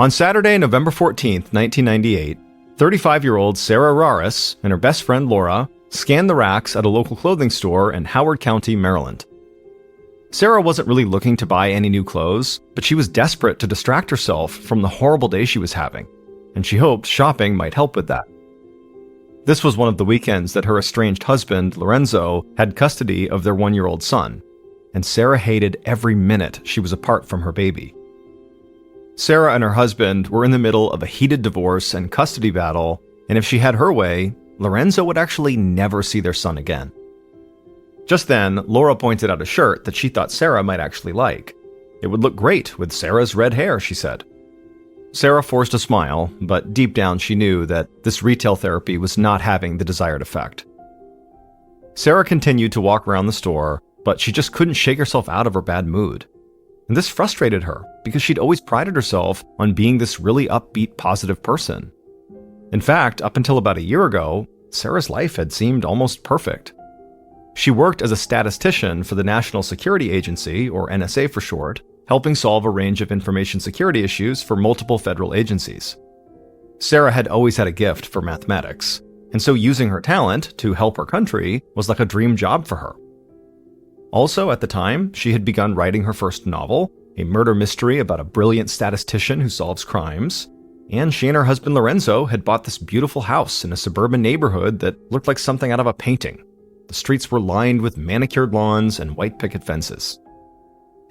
On Saturday, November 14th, 1998, 35-year-old Sarah Raris and her best friend Laura scanned the racks at a local clothing store in Howard County, Maryland. Sarah wasn't really looking to buy any new clothes, but she was desperate to distract herself from the horrible day she was having, and she hoped shopping might help with that. This was one of the weekends that her estranged husband, Lorenzo, had custody of their 1-year-old son, and Sarah hated every minute she was apart from her baby. Sarah and her husband were in the middle of a heated divorce and custody battle, and if she had her way, Lorenzo would actually never see their son again. Just then, Laura pointed out a shirt that she thought Sarah might actually like. It would look great with Sarah's red hair, she said. Sarah forced a smile, but deep down she knew that this retail therapy was not having the desired effect. Sarah continued to walk around the store, but she just couldn't shake herself out of her bad mood. And this frustrated her, because she'd always prided herself on being this really upbeat, positive person. In fact, up until about a year ago, Sarah's life had seemed almost perfect. She worked as a statistician for the National Security Agency, or NSA for short, helping solve a range of information security issues for multiple federal agencies. Sarah had always had a gift for mathematics, and so using her talent to help her country was like a dream job for her. Also, at the time, she had begun writing her first novel, a murder mystery about a brilliant statistician who solves crimes, and she and her husband Lorenzo had bought this beautiful house in a suburban neighborhood that looked like something out of a painting. The streets were lined with manicured lawns and white picket fences.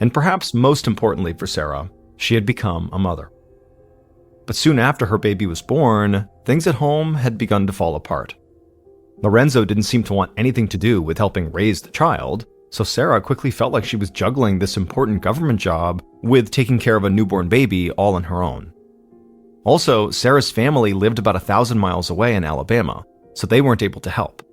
And perhaps most importantly for Sarah, she had become a mother. But soon after her baby was born, things at home had begun to fall apart. Lorenzo didn't seem to want anything to do with helping raise the child, so Sarah quickly felt like she was juggling this important government job with taking care of a newborn baby all on her own. Also, Sarah's family lived about 1,000 miles away in Alabama, so they weren't able to help.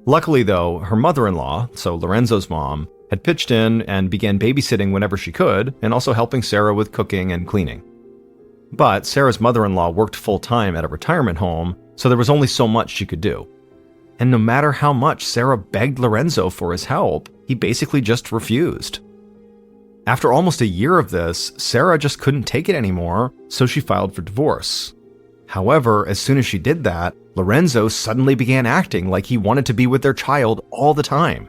Luckily though, her mother-in-law, so Lorenzo's mom, had pitched in and began babysitting whenever she could, and also helping Sarah with cooking and cleaning. But Sarah's mother-in-law worked full-time at a retirement home, so there was only so much she could do. And no matter how much Sarah begged Lorenzo for his help, he basically just refused. After almost a year of this, Sarah just couldn't take it anymore, so she filed for divorce. However, as soon as she did that, Lorenzo suddenly began acting like he wanted to be with their child all the time.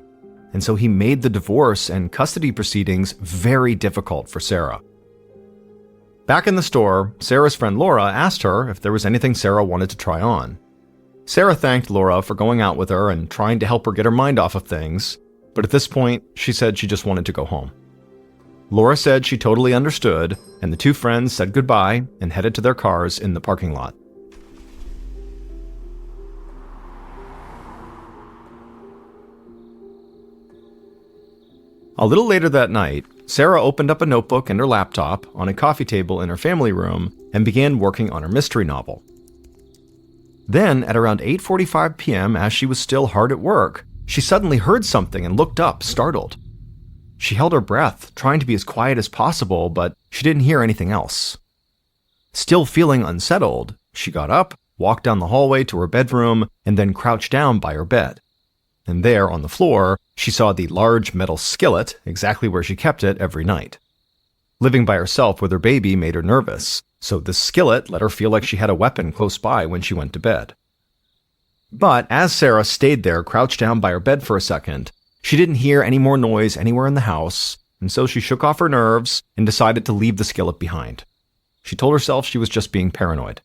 And so he made the divorce and custody proceedings very difficult for Sarah. Back in the store, Sarah's friend Laura asked her if there was anything Sarah wanted to try on. Sarah thanked Laura for going out with her and trying to help her get her mind off of things, but at this point, she said she just wanted to go home. Laura said she totally understood, and the two friends said goodbye and headed to their cars in the parking lot. A little later that night, Sarah opened up a notebook and her laptop on a coffee table in her family room and began working on her mystery novel. Then, at around 8:45 p.m., as she was still hard at work, she suddenly heard something and looked up, startled. She held her breath, trying to be as quiet as possible, but she didn't hear anything else. Still feeling unsettled, she got up, walked down the hallway to her bedroom, and then crouched down by her bed. And there, on the floor, she saw the large metal skillet, exactly where she kept it every night. Living by herself with her baby made her nervous, so this skillet let her feel like she had a weapon close by when she went to bed. But as Sarah stayed there crouched down by her bed for a second, she didn't hear any more noise anywhere in the house, and so she shook off her nerves and decided to leave the skillet behind. She told herself she was just being paranoid.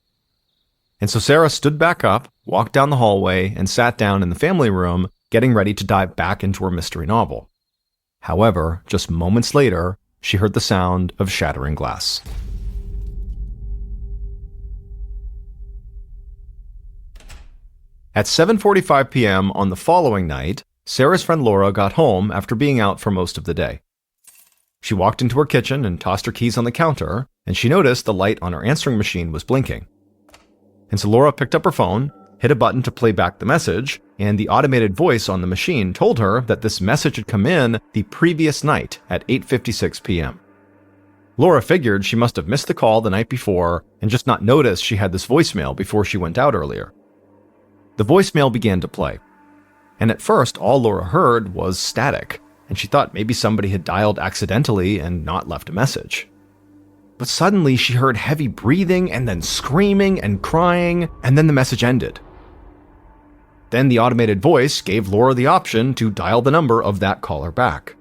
And so Sarah stood back up, walked down the hallway, and sat down in the family room, getting ready to dive back into her mystery novel. However, just moments later, she heard the sound of shattering glass. At 7:45 p.m. on the following night, Sarah's friend Laura got home after being out for most of the day. She walked into her kitchen and tossed her keys on the counter, and she noticed the light on her answering machine was blinking. And so Laura picked up her phone, hit a button to play back the message, and the automated voice on the machine told her that this message had come in the previous night at 8:56 p.m. Laura figured she must have missed the call the night before and just not noticed she had this voicemail before she went out earlier. The voicemail began to play, and at first all Laura heard was static, and she thought maybe somebody had dialed accidentally and not left a message. but suddenly she heard heavy breathing and then screaming and crying, and then the message ended. Then the automated voice gave Laura the option to dial the number of that caller back.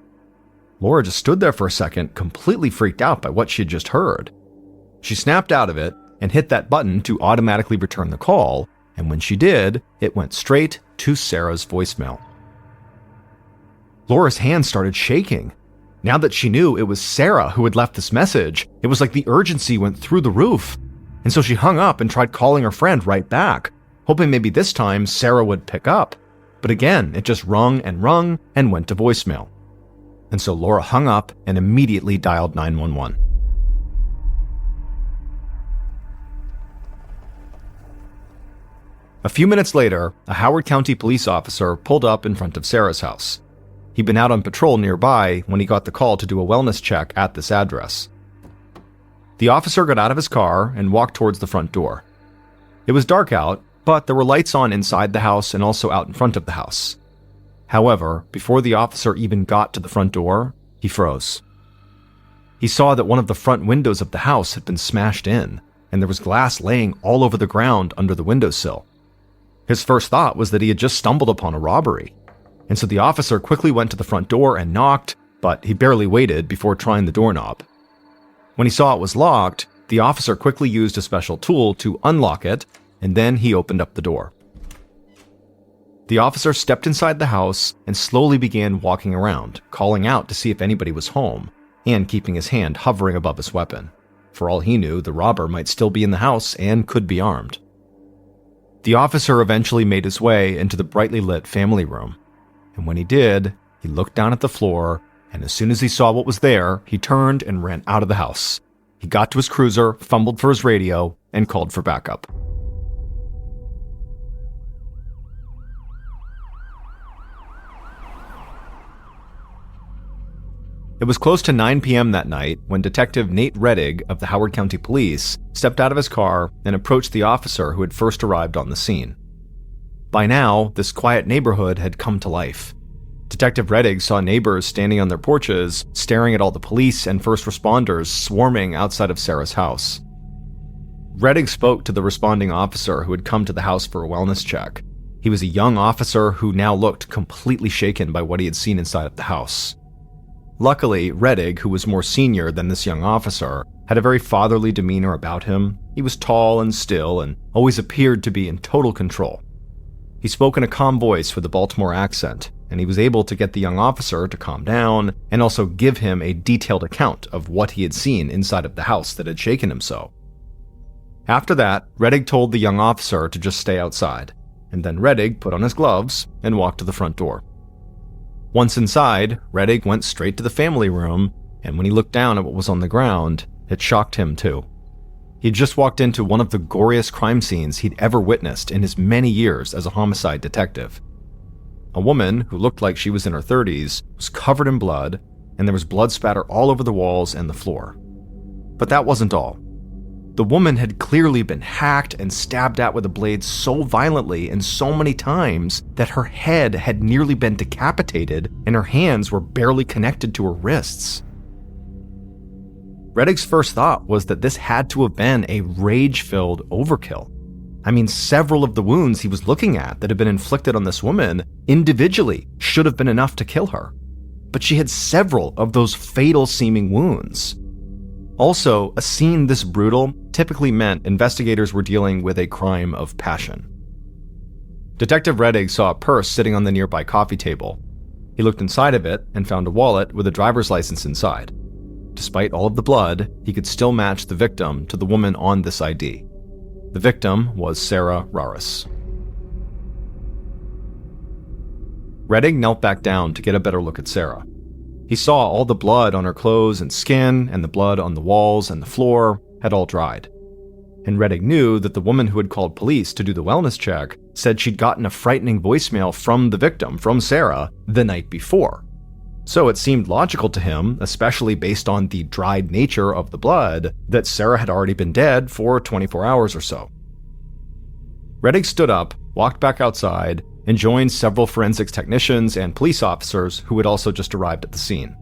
Laura just stood there for a second, completely freaked out by what she had just heard. She snapped out of it and hit that button to automatically return the call, and when she did, it went straight to Sarah's voicemail. Laura's hands started shaking. Now that she knew it was Sarah who had left this message, it was like the urgency went through the roof. And so she hung up and tried calling her friend right back, hoping maybe this time Sarah would pick up. But again, it just rung and went to voicemail. And so Laura hung up and immediately dialed 911. A few minutes later, a Howard County police officer pulled up in front of Sarah's house. He'd been out on patrol nearby when he got the call to do a wellness check at this address. The officer got out of his car and walked towards the front door. It was dark out, but there were lights on inside the house and also out in front of the house. However, before the officer even got to the front door, he froze. He saw that one of the front windows of the house had been smashed in, and there was glass laying all over the ground under the windowsill. His first thought was that he had just stumbled upon a robbery, and so the officer quickly went to the front door and knocked, but he barely waited before trying the doorknob. When he saw it was locked, the officer quickly used a special tool to unlock it, and then he opened up the door. The officer stepped inside the house and slowly began walking around, calling out to see if anybody was home, and keeping his hand hovering above his weapon. For all he knew, the robber might still be in the house and could be armed. The officer eventually made his way into the brightly lit family room, and when he did, he looked down at the floor, and as soon as he saw what was there, he turned and ran out of the house. He got to his cruiser, fumbled for his radio, and called for backup. It was close to 9 p.m. that night when Detective Nate Reddig of the Howard County Police stepped out of his car and approached the officer who had first arrived on the scene. By now, this quiet neighborhood had come to life. Detective Reddig saw neighbors standing on their porches, staring at all the police and first responders swarming outside of Sarah's house. Reddig spoke to the responding officer who had come to the house for a wellness check. He was a young officer who now looked completely shaken by what he had seen inside of the house. Luckily, Reddig, who was more senior than this young officer, had a very fatherly demeanor about him. He was tall and still and always appeared to be in total control. He spoke in a calm voice with a Baltimore accent, and he was able to get the young officer to calm down and also give him a detailed account of what he had seen inside of the house that had shaken him so. After that, Reddig told the young officer to just stay outside, and then Reddig put on his gloves and walked to the front door. Once inside, Reddig went straight to the family room, and when he looked down at what was on the ground, it shocked him too. He'd just walked into one of the goriest crime scenes he'd ever witnessed in his many years as a homicide detective. A woman, who looked like she was in her 30s, was covered in blood, and there was blood spatter all over the walls and the floor. But that wasn't all. The woman had clearly been hacked and stabbed at with a blade so violently and so many times that her head had nearly been decapitated and her hands were barely connected to her wrists. Reddig's first thought was that this had to have been a rage-filled overkill. I mean, several of the wounds he was looking at that had been inflicted on this woman individually should have been enough to kill her. But she had several of those fatal-seeming wounds. Also, a scene this brutal typically meant investigators were dealing with a crime of passion. Detective Reddig saw a purse sitting on the nearby coffee table. He looked inside of it and found a wallet with a driver's license inside. Despite all of the blood, he could still match the victim to the woman on this ID. The victim was Sarah Raris. Reddig knelt back down to get a better look at Sarah. He saw all the blood on her clothes and skin, and the blood on the walls and the floor had all dried. And Reddig knew that the woman who had called police to do the wellness check said she'd gotten a frightening voicemail from the victim, from Sarah, the night before. So it seemed logical to him, especially based on the dried nature of the blood, that Sarah had already been dead for 24 hours or so. Reddig stood up, walked back outside, and joined several forensics technicians and police officers who had also just arrived at the scene.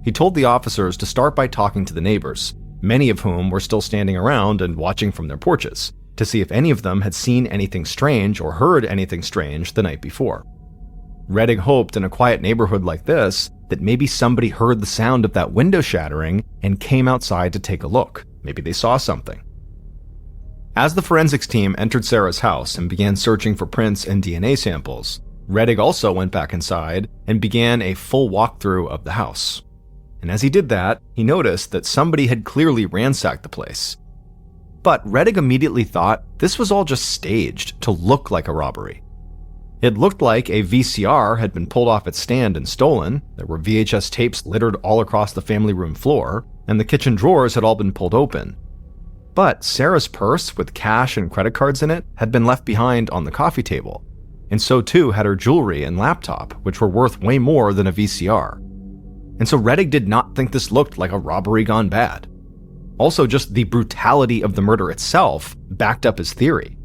He told the officers to start by talking to the neighbors, many of whom were still standing around and watching from their porches, to see if any of them had seen anything strange or heard anything strange the night before. Rettig hoped in a quiet neighborhood like this that maybe somebody heard the sound of that window shattering and came outside to take a look. Maybe they saw something. As the forensics team entered Sarah's house and began searching for prints and DNA samples, Rettig also went back inside and began a full walkthrough of the house. And as he did that, he noticed that somebody had clearly ransacked the place. But Rettig immediately thought this was all just staged to look like a robbery. It looked like a VCR had been pulled off its stand and stolen, there were VHS tapes littered all across the family room floor, and the kitchen drawers had all been pulled open. But Sarah's purse with cash and credit cards in it had been left behind on the coffee table, and so too had her jewelry and laptop, which were worth way more than a VCR. And so Rettig did not think this looked like a robbery gone bad. Also, just the brutality of the murder itself backed up his theory.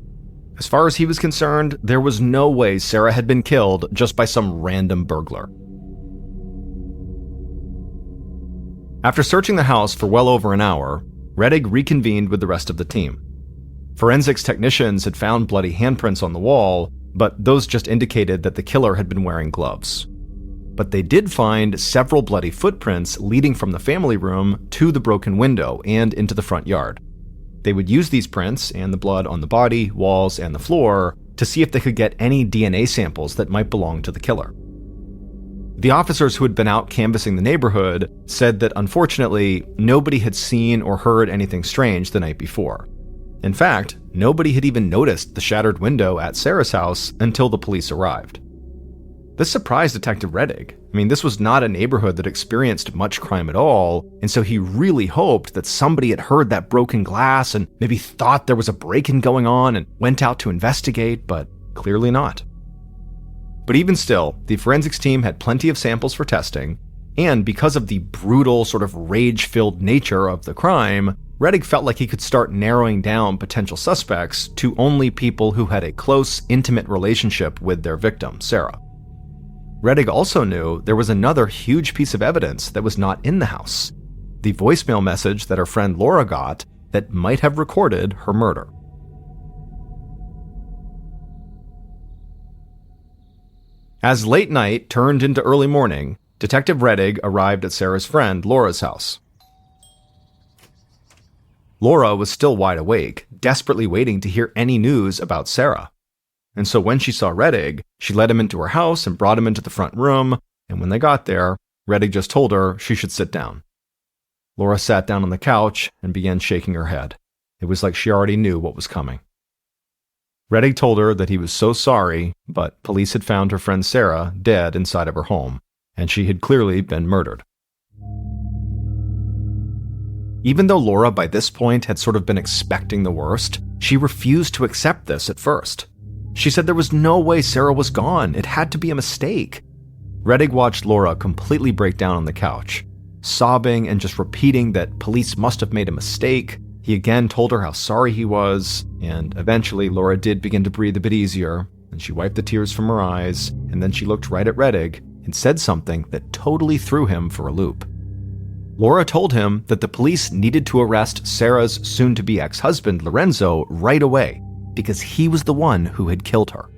As far as he was concerned, there was no way Sarah had been killed just by some random burglar. After searching the house for well over an hour, Rettig reconvened with the rest of the team. Forensics technicians had found bloody handprints on the wall, but those just indicated that the killer had been wearing gloves. But they did find several bloody footprints leading from the family room to the broken window and into the front yard. They would use these prints and the blood on the body, walls, and the floor to see if they could get any DNA samples that might belong to the killer. The officers who had been out canvassing the neighborhood said that unfortunately, nobody had seen or heard anything strange the night before. In fact, nobody had even noticed the shattered window at Sarah's house until the police arrived. This surprised Detective Rettig. I mean, this was not a neighborhood that experienced much crime at all, and so he really hoped that somebody had heard that broken glass and maybe thought there was a break-in going on and went out to investigate, but clearly not. But even still, the forensics team had plenty of samples for testing, and because of the brutal, sort of rage-filled nature of the crime, Rettig felt like he could start narrowing down potential suspects to only people who had a close, intimate relationship with their victim, Sarah. Rettig also knew there was another huge piece of evidence that was not in the house, the voicemail message that her friend Laura got that might have recorded her murder. As late night turned into early morning, Detective Rettig arrived at Sarah's friend Laura's house. Laura was still wide awake, desperately waiting to hear any news about Sarah. And so when she saw Rettig, she led him into her house and brought him into the front room, and when they got there, Rettig just told her she should sit down. Laura sat down on the couch and began shaking her head. It was like she already knew what was coming. Rettig told her that he was so sorry, but police had found her friend Sarah dead inside of her home, and she had clearly been murdered. Even though Laura by this point had sort of been expecting the worst, she refused to accept this at first. She said there was no way Sarah was gone. It had to be a mistake. Rettig watched Laura completely break down on the couch, sobbing and just repeating that police must have made a mistake. He again told her how sorry he was, and eventually Laura did begin to breathe a bit easier, and she wiped the tears from her eyes, and then she looked right at Rettig and said something that totally threw him for a loop. Laura told him that the police needed to arrest Sarah's soon-to-be ex-husband, Lorenzo, right away, because he was the one who had killed her.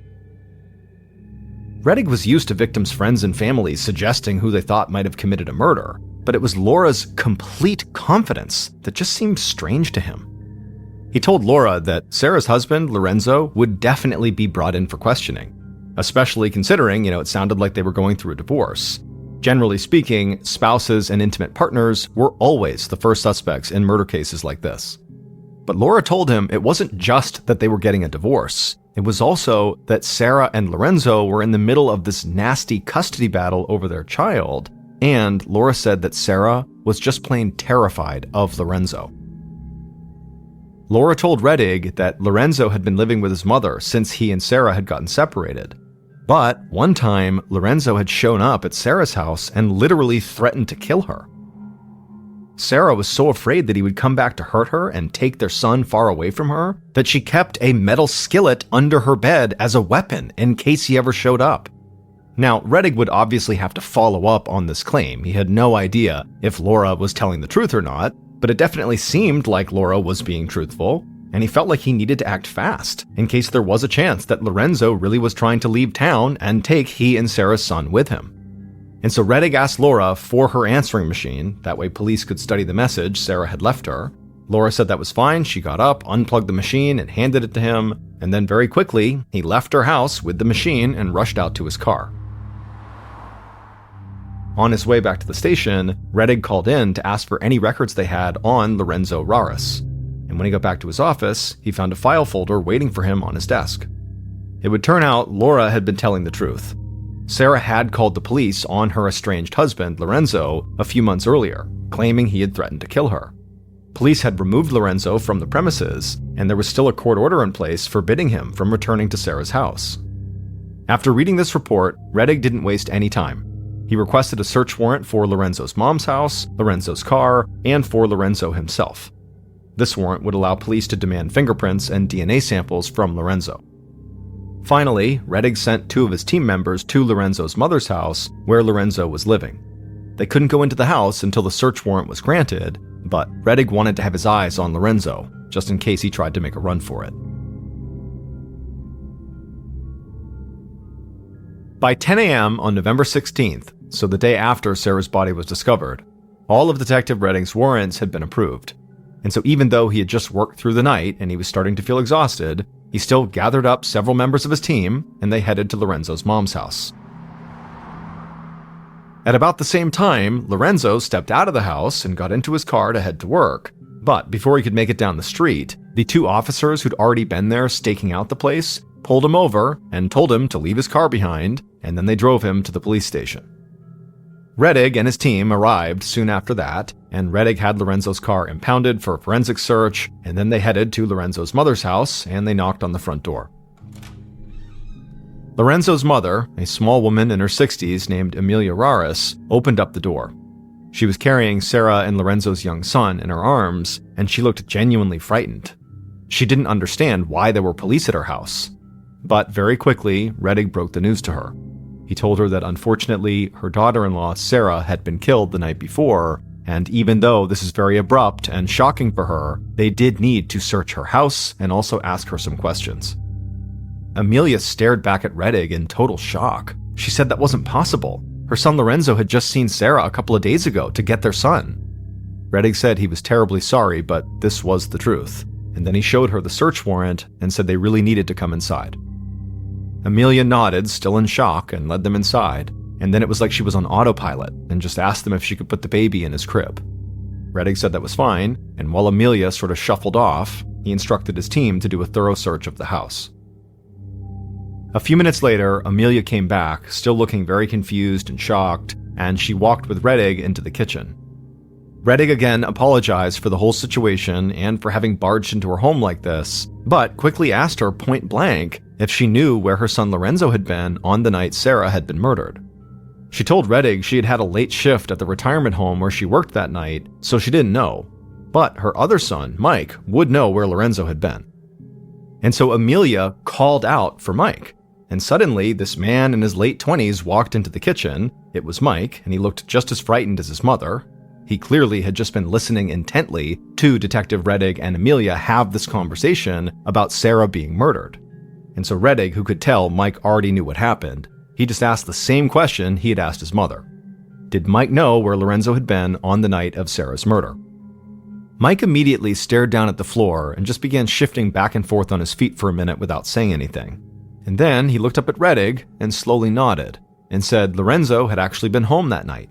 Rettig was used to victims' friends and families suggesting who they thought might have committed a murder, but it was Laura's complete confidence that just seemed strange to him. He told Laura that Sarah's husband, Lorenzo, would definitely be brought in for questioning, especially considering, it sounded like they were going through a divorce. Generally speaking, spouses and intimate partners were always the first suspects in murder cases like this. But Laura told him it wasn't just that they were getting a divorce. It was also that Sarah and Lorenzo were in the middle of this nasty custody battle over their child, and Laura said that Sarah was just plain terrified of Lorenzo. Laura told Rettig that Lorenzo had been living with his mother since he and Sarah had gotten separated. But one time, Lorenzo had shown up at Sarah's house and literally threatened to kill her. Sarah was so afraid that he would come back to hurt her and take their son far away from her that she kept a metal skillet under her bed as a weapon in case he ever showed up. Now, Rettig would obviously have to follow up on this claim. He had no idea if Laura was telling the truth or not, but it definitely seemed like Laura was being truthful, and he felt like he needed to act fast in case there was a chance that Lorenzo really was trying to leave town and take he and Sarah's son with him. And so Rettig asked Laura for her answering machine, that way police could study the message Sarah had left her. Laura said that was fine. She got up, unplugged the machine, and handed it to him, and then very quickly, he left her house with the machine and rushed out to his car. On his way back to the station, Rettig called in to ask for any records they had on Lorenzo Raris. And when he got back to his office, he found a file folder waiting for him on his desk. It would turn out Laura had been telling the truth. Sarah had called the police on her estranged husband, Lorenzo, a few months earlier, claiming he had threatened to kill her. Police had removed Lorenzo from the premises, and there was still a court order in place forbidding him from returning to Sarah's house. After reading this report, Rettig didn't waste any time. He requested a search warrant for Lorenzo's mom's house, Lorenzo's car, and for Lorenzo himself. This warrant would allow police to demand fingerprints and DNA samples from Lorenzo. Finally, Rettig sent 2 of his team members to Lorenzo's mother's house, where Lorenzo was living. They couldn't go into the house until the search warrant was granted, but Rettig wanted to have his eyes on Lorenzo, just in case he tried to make a run for it. By 10 a.m. on November 16th, so the day after Sarah's body was discovered, all of Detective Rettig's warrants had been approved. And so even though he had just worked through the night and he was starting to feel exhausted, he still gathered up several members of his team and they headed to Lorenzo's mom's house. At about the same time, Lorenzo stepped out of the house and got into his car to head to work. But before he could make it down the street, the 2 officers who'd already been there staking out the place pulled him over and told him to leave his car behind, and then they drove him to the police station. Rettig and his team arrived soon after that, and Rettig had Lorenzo's car impounded for a forensic search, and then they headed to Lorenzo's mother's house and they knocked on the front door. Lorenzo's mother, a small woman in her 60s named Amelia Raris, opened up the door. She was carrying Sarah and Lorenzo's young son in her arms, and she looked genuinely frightened. She didn't understand why there were police at her house. But very quickly, Rettig broke the news to her. He told her that unfortunately, her daughter-in-law, Sarah, had been killed the night before, and even though this is very abrupt and shocking for her, they did need to search her house and also ask her some questions. Amelia stared back at Rettig in total shock. She said that wasn't possible. Her son Lorenzo had just seen Sarah a couple of days ago to get their son. Rettig said he was terribly sorry, but this was the truth. And then he showed her the search warrant and said they really needed to come inside. Amelia nodded, still in shock, and led them inside. And then it was like she was on autopilot and just asked them if she could put the baby in his crib. Rettig said that was fine, and while Amelia sort of shuffled off, he instructed his team to do a thorough search of the house. A few minutes later, Amelia came back, still looking very confused and shocked, and she walked with Rettig into the kitchen. Rettig again apologized for the whole situation and for having barged into her home like this, but quickly asked her point blank if she knew where her son Lorenzo had been on the night Sarah had been murdered. She told Rettig she had had a late shift at the retirement home where she worked that night, so she didn't know. But her other son, Mike, would know where Lorenzo had been. And so Amelia called out for Mike. And suddenly, this man in his late 20s walked into the kitchen. It was Mike, and he looked just as frightened as his mother. He clearly had just been listening intently to Detective Rettig and Amelia have this conversation about Sarah being murdered. And so Rettig, who could tell Mike already knew what happened, he just asked the same question he had asked his mother. Did Mike know where Lorenzo had been on the night of Sarah's murder? Mike immediately stared down at the floor and just began shifting back and forth on his feet for a minute without saying anything. And then he looked up at Rettig and slowly nodded and said Lorenzo had actually been home that night.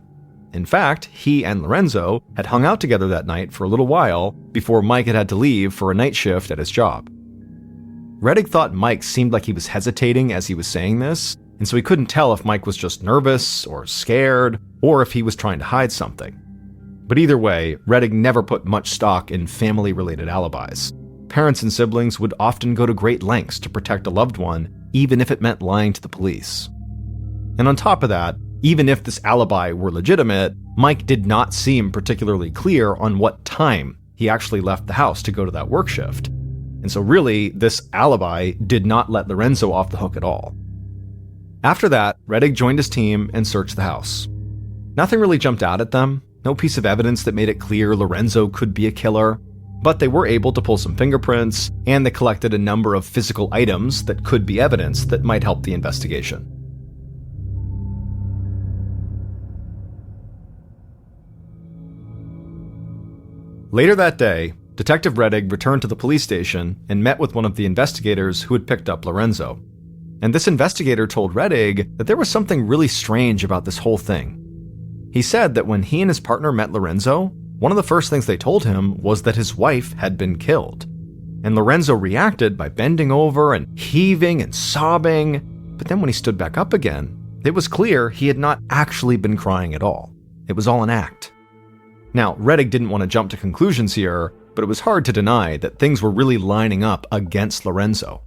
In fact, he and Lorenzo had hung out together that night for a little while before Mike had to leave for a night shift at his job. Rettig thought Mike seemed like he was hesitating as he was saying this, and so he couldn't tell if Mike was just nervous or scared or if he was trying to hide something. But either way, Rettig never put much stock in family-related alibis. Parents and siblings would often go to great lengths to protect a loved one, even if it meant lying to the police. And on top of that, even if this alibi were legitimate, Mike did not seem particularly clear on what time he actually left the house to go to that work shift. And so really, this alibi did not let Lorenzo off the hook at all. After that, Rettig joined his team and searched the house. Nothing really jumped out at them, no piece of evidence that made it clear Lorenzo could be a killer, but they were able to pull some fingerprints, and they collected a number of physical items that could be evidence that might help the investigation. Later that day, Detective Rettig returned to the police station and met with one of the investigators who had picked up Lorenzo. And this investigator told Rettig that there was something really strange about this whole thing. He said that when he and his partner met Lorenzo, one of the first things they told him was that his wife had been killed. And Lorenzo reacted by bending over and heaving and sobbing, but then when he stood back up again, it was clear he had not actually been crying at all. It was all an act. Now, Rettig didn't want to jump to conclusions here, but it was hard to deny that things were really lining up against Lorenzo.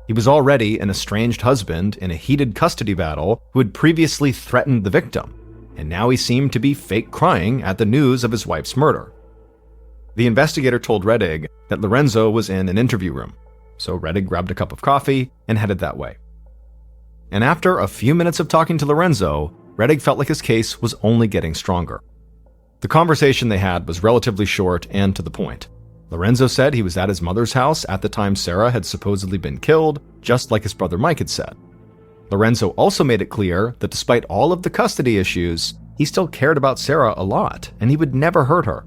He was already an estranged husband in a heated custody battle who had previously threatened the victim, and now he seemed to be fake crying at the news of his wife's murder. The investigator told Rettig that Lorenzo was in an interview room, so Rettig grabbed a cup of coffee and headed that way. And after a few minutes of talking to Lorenzo, Rettig felt like his case was only getting stronger. The conversation they had was relatively short and to the point. Lorenzo said he was at his mother's house at the time Sarah had supposedly been killed, just like his brother Mike had said. Lorenzo also made it clear that despite all of the custody issues, he still cared about Sarah a lot, and he would never hurt her.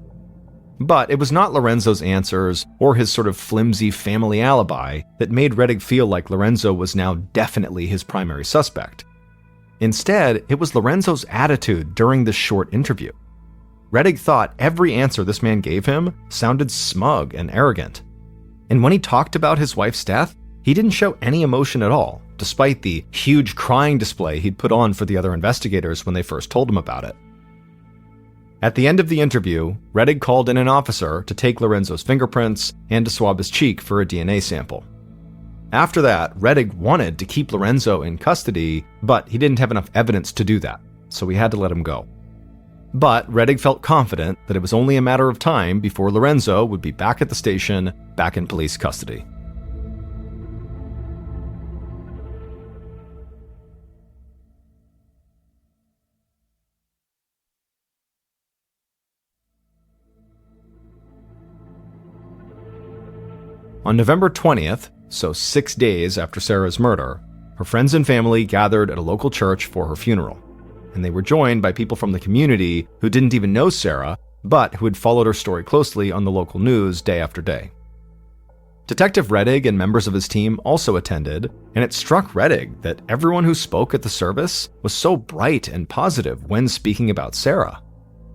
But it was not Lorenzo's answers or his sort of flimsy family alibi that made Rettig feel like Lorenzo was now definitely his primary suspect. Instead, it was Lorenzo's attitude during this short interview. Rettig thought every answer this man gave him sounded smug and arrogant. And when he talked about his wife's death, he didn't show any emotion at all, despite the huge crying display he'd put on for the other investigators when they first told him about it. At the end of the interview, Rettig called in an officer to take Lorenzo's fingerprints and to swab his cheek for a DNA sample. After that, Rettig wanted to keep Lorenzo in custody, but he didn't have enough evidence to do that, so he had to let him go. But Rettig felt confident that it was only a matter of time before Lorenzo would be back at the station, back in police custody. On November 20th, so 6 days after Sarah's murder, her friends and family gathered at a local church for her funeral. And they were joined by people from the community who didn't even know Sarah, but who had followed her story closely on the local news day after day. Detective Rettig and members of his team also attended, and it struck Rettig that everyone who spoke at the service was so bright and positive when speaking about Sarah.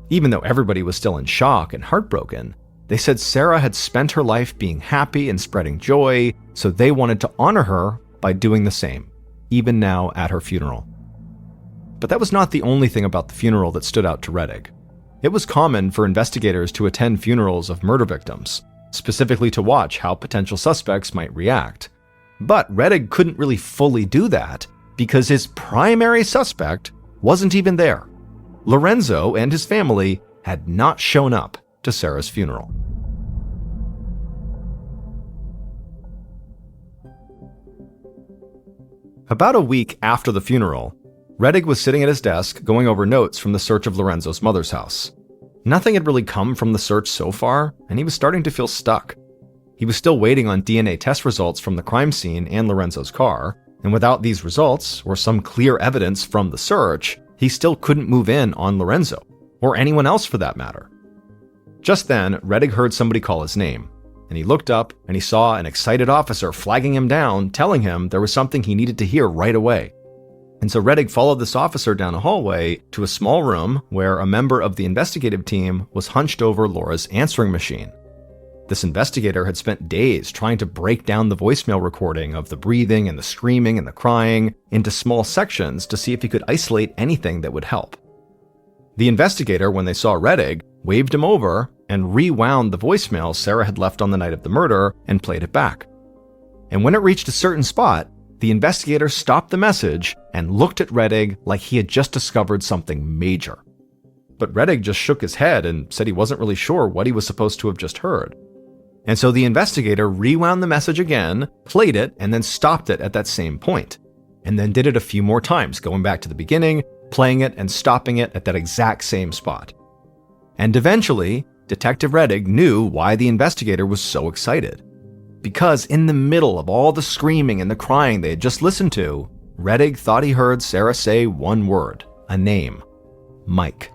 Even though everybody was still in shock and heartbroken, they said Sarah had spent her life being happy and spreading joy, so they wanted to honor her by doing the same, even now at her funeral. But that was not the only thing about the funeral that stood out to Rettig. It was common for investigators to attend funerals of murder victims, specifically to watch how potential suspects might react. But Rettig couldn't really fully do that because his primary suspect wasn't even there. Lorenzo and his family had not shown up to Sarah's funeral. About a week after the funeral, Rettig was sitting at his desk going over notes from the search of Lorenzo's mother's house. Nothing had really come from the search so far, and he was starting to feel stuck. He was still waiting on DNA test results from the crime scene and Lorenzo's car, and without these results, or some clear evidence from the search, he still couldn't move in on Lorenzo, or anyone else for that matter. Just then, Rettig heard somebody call his name, and he looked up and he saw an excited officer flagging him down, telling him there was something he needed to hear right away. And so Rettig followed this officer down a hallway to a small room where a member of the investigative team was hunched over Laura's answering machine. This investigator had spent days trying to break down the voicemail recording of the breathing and the screaming and the crying into small sections to see if he could isolate anything that would help. The investigator, when they saw Rettig, waved him over and rewound the voicemail Sarah had left on the night of the murder and played it back. And when it reached a certain spot, the investigator stopped the message and looked at Rettig like he had just discovered something major. But Rettig just shook his head and said he wasn't really sure what he was supposed to have just heard. And so the investigator rewound the message again, played it, and then stopped it at that same point. And then did it a few more times, going back to the beginning, playing it and stopping it at that exact same spot. And eventually, Detective Rettig knew why the investigator was so excited. Because in the middle of all the screaming and the crying they had just listened to, Rettig thought he heard Sarah say one word, a name: Mike.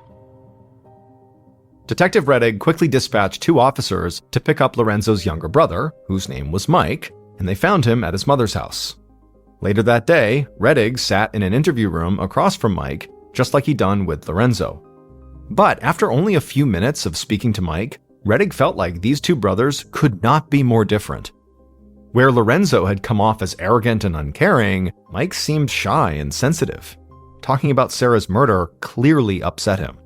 Detective Rettig quickly dispatched 2 officers to pick up Lorenzo's younger brother, whose name was Mike, and they found him at his mother's house. Later that day, Rettig sat in an interview room across from Mike, just like he'd done with Lorenzo. But after only a few minutes of speaking to Mike, Rettig felt like these 2 brothers could not be more different. Where Lorenzo had come off as arrogant and uncaring, Mike seemed shy and sensitive. Talking about Sarah's murder clearly upset him.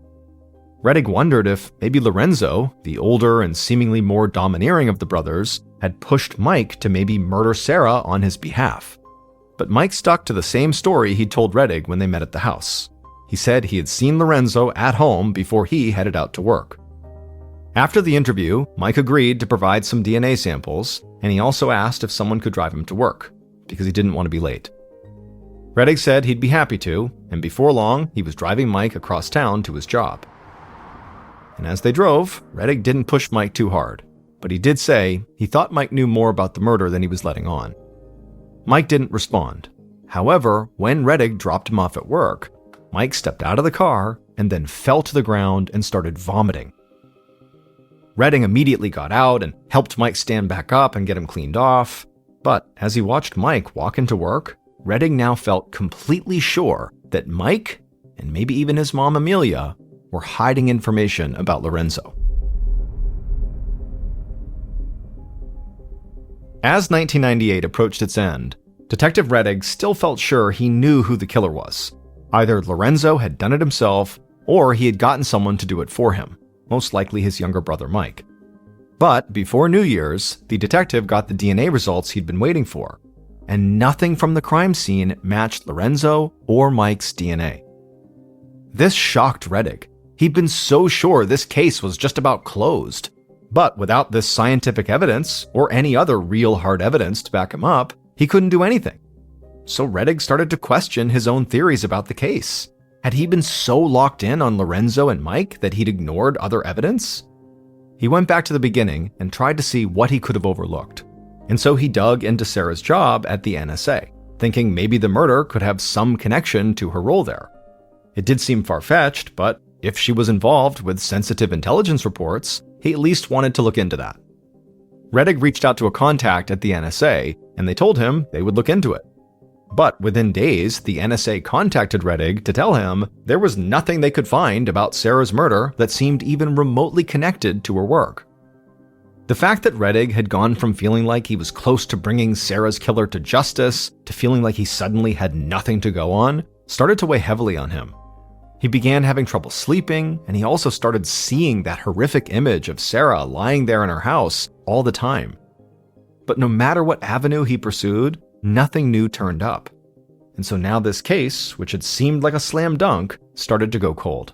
Rettig wondered if maybe Lorenzo, the older and seemingly more domineering of the brothers, had pushed Mike to maybe murder Sarah on his behalf. But Mike stuck to the same story he'd told Rettig when they met at the house. He said he had seen Lorenzo at home before he headed out to work. After the interview, Mike agreed to provide some DNA samples, and he also asked if someone could drive him to work, because he didn't want to be late. Rettig said he'd be happy to, and before long, he was driving Mike across town to his job. And as they drove, Rettig didn't push Mike too hard, but he did say he thought Mike knew more about the murder than he was letting on. Mike didn't respond. However, when Rettig dropped him off at work, Mike stepped out of the car and then fell to the ground and started vomiting. Rettig immediately got out and helped Mike stand back up and get him cleaned off. But as he watched Mike walk into work, Rettig now felt completely sure that Mike, and maybe even his mom Amelia, were hiding information about Lorenzo. As 1998 approached its end, Detective Rettig still felt sure he knew who the killer was. Either Lorenzo had done it himself, or he had gotten someone to do it for him, most likely his younger brother Mike. But before New Year's, the detective got the DNA results he'd been waiting for, and nothing from the crime scene matched Lorenzo or Mike's DNA. This shocked Rettig. He'd been so sure this case was just about closed. But without this scientific evidence, or any other real hard evidence to back him up, he couldn't do anything. So Rettig started to question his own theories about the case. Had he been so locked in on Lorenzo and Mike that he'd ignored other evidence? He went back to the beginning and tried to see what he could have overlooked. And so he dug into Sarah's job at the NSA, thinking maybe the murder could have some connection to her role there. It did seem far-fetched, but if she was involved with sensitive intelligence reports, he at least wanted to look into that. Rettig reached out to a contact at the NSA, and they told him they would look into it. But within days, the NSA contacted Rettig to tell him there was nothing they could find about Sarah's murder that seemed even remotely connected to her work. The fact that Rettig had gone from feeling like he was close to bringing Sarah's killer to justice to feeling like he suddenly had nothing to go on started to weigh heavily on him. He began having trouble sleeping, and he also started seeing that horrific image of Sarah lying there in her house all the time. But no matter what avenue he pursued, nothing new turned up. And so now this case, which had seemed like a slam dunk, started to go cold.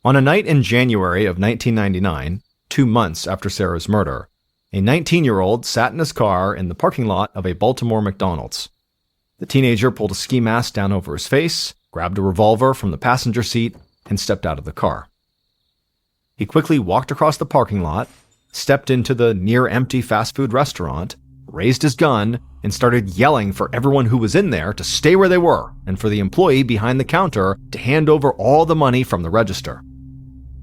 On a night in January of 1999, 2 months after Sarah's murder, a 19-year-old sat in his car in the parking lot of a Baltimore McDonald's. The teenager pulled a ski mask down over his face, grabbed a revolver from the passenger seat, and stepped out of the car. He quickly walked across the parking lot, stepped into the near-empty fast food restaurant, raised his gun, and started yelling for everyone who was in there to stay where they were and for the employee behind the counter to hand over all the money from the register.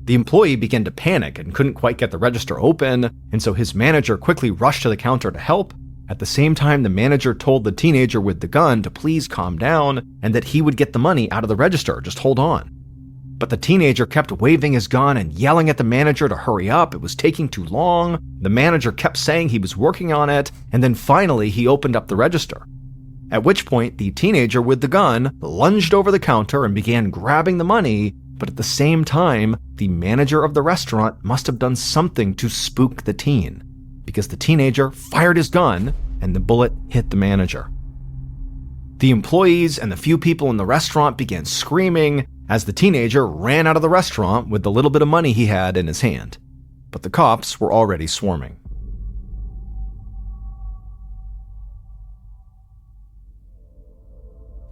The employee began to panic and couldn't quite get the register open, and so his manager quickly rushed to the counter to help. At the same time, the manager told the teenager with the gun to please calm down and that he would get the money out of the register, just hold on. But the teenager kept waving his gun and yelling at the manager to hurry up. It was taking too long. The manager kept saying he was working on it, and then finally he opened up the register. At which point, the teenager with the gun lunged over the counter and began grabbing the money, but at the same time, the manager of the restaurant must have done something to spook the teen, because the teenager fired his gun and the bullet hit the manager. The employees and the few people in the restaurant began screaming as the teenager ran out of the restaurant with the little bit of money he had in his hand. But the cops were already swarming.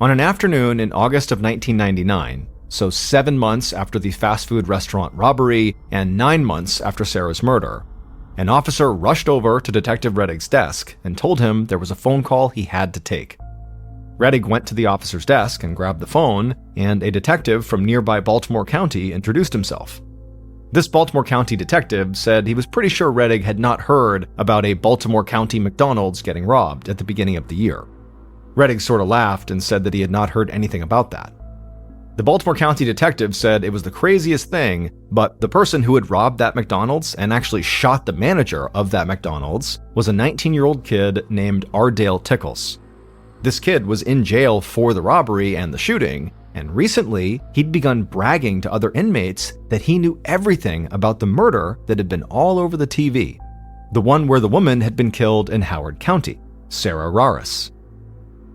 On an afternoon in August of 1999, so 7 months after the fast food restaurant robbery and 9 months after Sarah's murder, an officer rushed over to Detective Reddig's desk and told him there was a phone call he had to take. Reddig went to the officer's desk and grabbed the phone, and a detective from nearby Baltimore County introduced himself. This Baltimore County detective said he was pretty sure Reddig had not heard about a Baltimore County McDonald's getting robbed at the beginning of the year. Reddig sort of laughed and said that he had not heard anything about that. The Baltimore County detective said it was the craziest thing, but the person who had robbed that McDonald's and actually shot the manager of that McDonald's was a 19-year-old kid named Ardale Tickles. This kid was in jail for the robbery and the shooting, and recently he'd begun bragging to other inmates that he knew everything about the murder that had been all over the TV, the one where the woman had been killed in Howard County, Sarah Raris.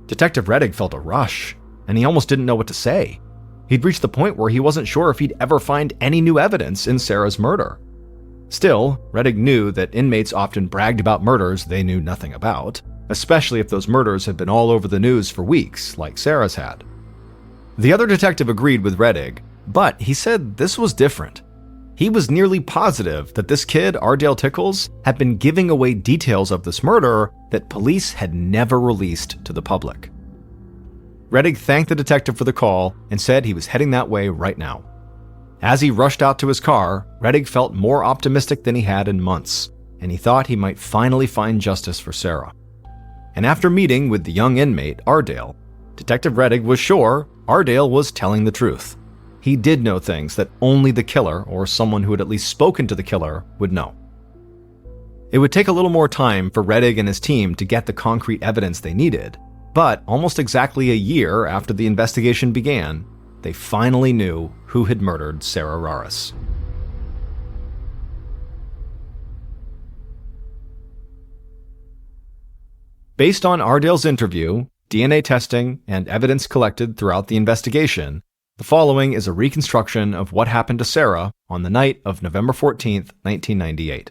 Detective Reddig felt a rush, and he almost didn't know what to say. He'd reached the point where he wasn't sure if he'd ever find any new evidence in Sarah's murder. Still, Reddig knew that inmates often bragged about murders they knew nothing about, especially if those murders had been all over the news for weeks, like Sarah's had. The other detective agreed with Reddig, but he said this was different. He was nearly positive that this kid, Ardale Tickles, had been giving away details of this murder that police had never released to the public. Reddig thanked the detective for the call and said he was heading that way right now. As he rushed out to his car, Reddig felt more optimistic than he had in months, and he thought he might finally find justice for Sarah. And after meeting with the young inmate, Ardale, Detective Reddig was sure Ardale was telling the truth. He did know things that only the killer, or someone who had at least spoken to the killer, would know. It would take a little more time for Reddig and his team to get the concrete evidence they needed, but almost exactly a year after the investigation began, they finally knew who had murdered Sarah Raris. Based on Ardale's interview, DNA testing, and evidence collected throughout the investigation, the following is a reconstruction of what happened to Sarah on the night of November 14, 1998.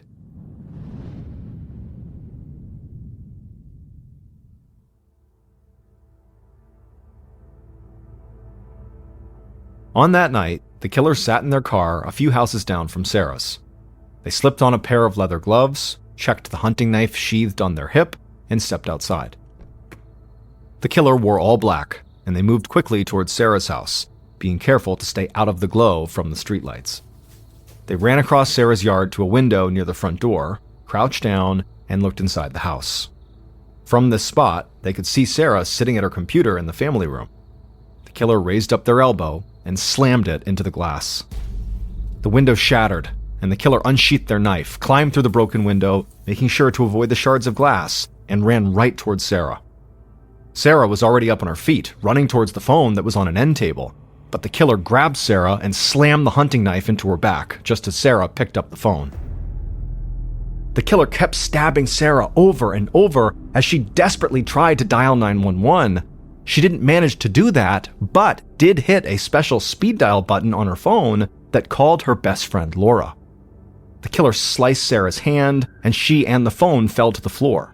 On that night, the killers sat in their car a few houses down from Sarah's. They slipped on a pair of leather gloves, checked the hunting knife sheathed on their hip, and stepped outside. The killer wore all black, and they moved quickly towards Sarah's house, being careful to stay out of the glow from the streetlights. They ran across Sarah's yard to a window near the front door, crouched down, and looked inside the house. From this spot, they could see Sarah sitting at her computer in the family room. The killer raised up their elbow and slammed it into the glass. The window shattered, and the killer unsheathed their knife, climbed through the broken window, making sure to avoid the shards of glass, and ran right towards Sarah. Sarah was already up on her feet, running towards the phone that was on an end table, but the killer grabbed Sarah and slammed the hunting knife into her back just as Sarah picked up the phone. The killer kept stabbing Sarah over and over as she desperately tried to dial 911. She didn't manage to do that, but did hit a special speed dial button on her phone that called her best friend Laura. The killer sliced Sarah's hand, and she and the phone fell to the floor.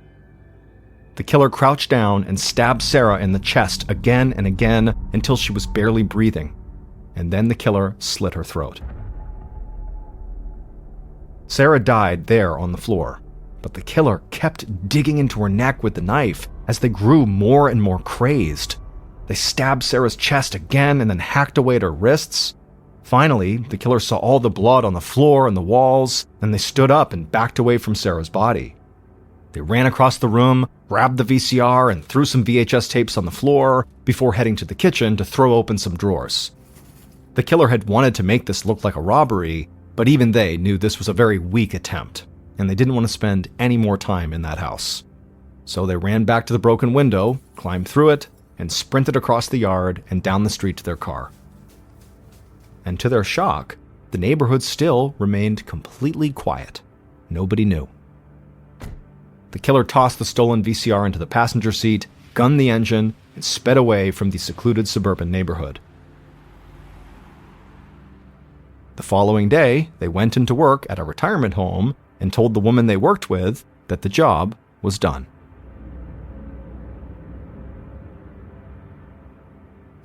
The killer crouched down and stabbed Sarah in the chest again and again until she was barely breathing, and then the killer slit her throat. Sarah died there on the floor, but the killer kept digging into her neck with the knife as they grew more and more crazed. They stabbed Sarah's chest again and then hacked away at her wrists. Finally, the killer saw all the blood on the floor and the walls, and they stood up and backed away from Sarah's body. They ran across the room, grabbed the VCR, and threw some VHS tapes on the floor before heading to the kitchen to throw open some drawers. The killer had wanted to make this look like a robbery, but even they knew this was a very weak attempt, and they didn't want to spend any more time in that house. So they ran back to the broken window, climbed through it, and sprinted across the yard and down the street to their car. And to their shock, the neighborhood still remained completely quiet. Nobody knew. The killer tossed the stolen VCR into the passenger seat, gunned the engine, and sped away from the secluded suburban neighborhood. The following day, they went into work at a retirement home and told the woman they worked with that the job was done.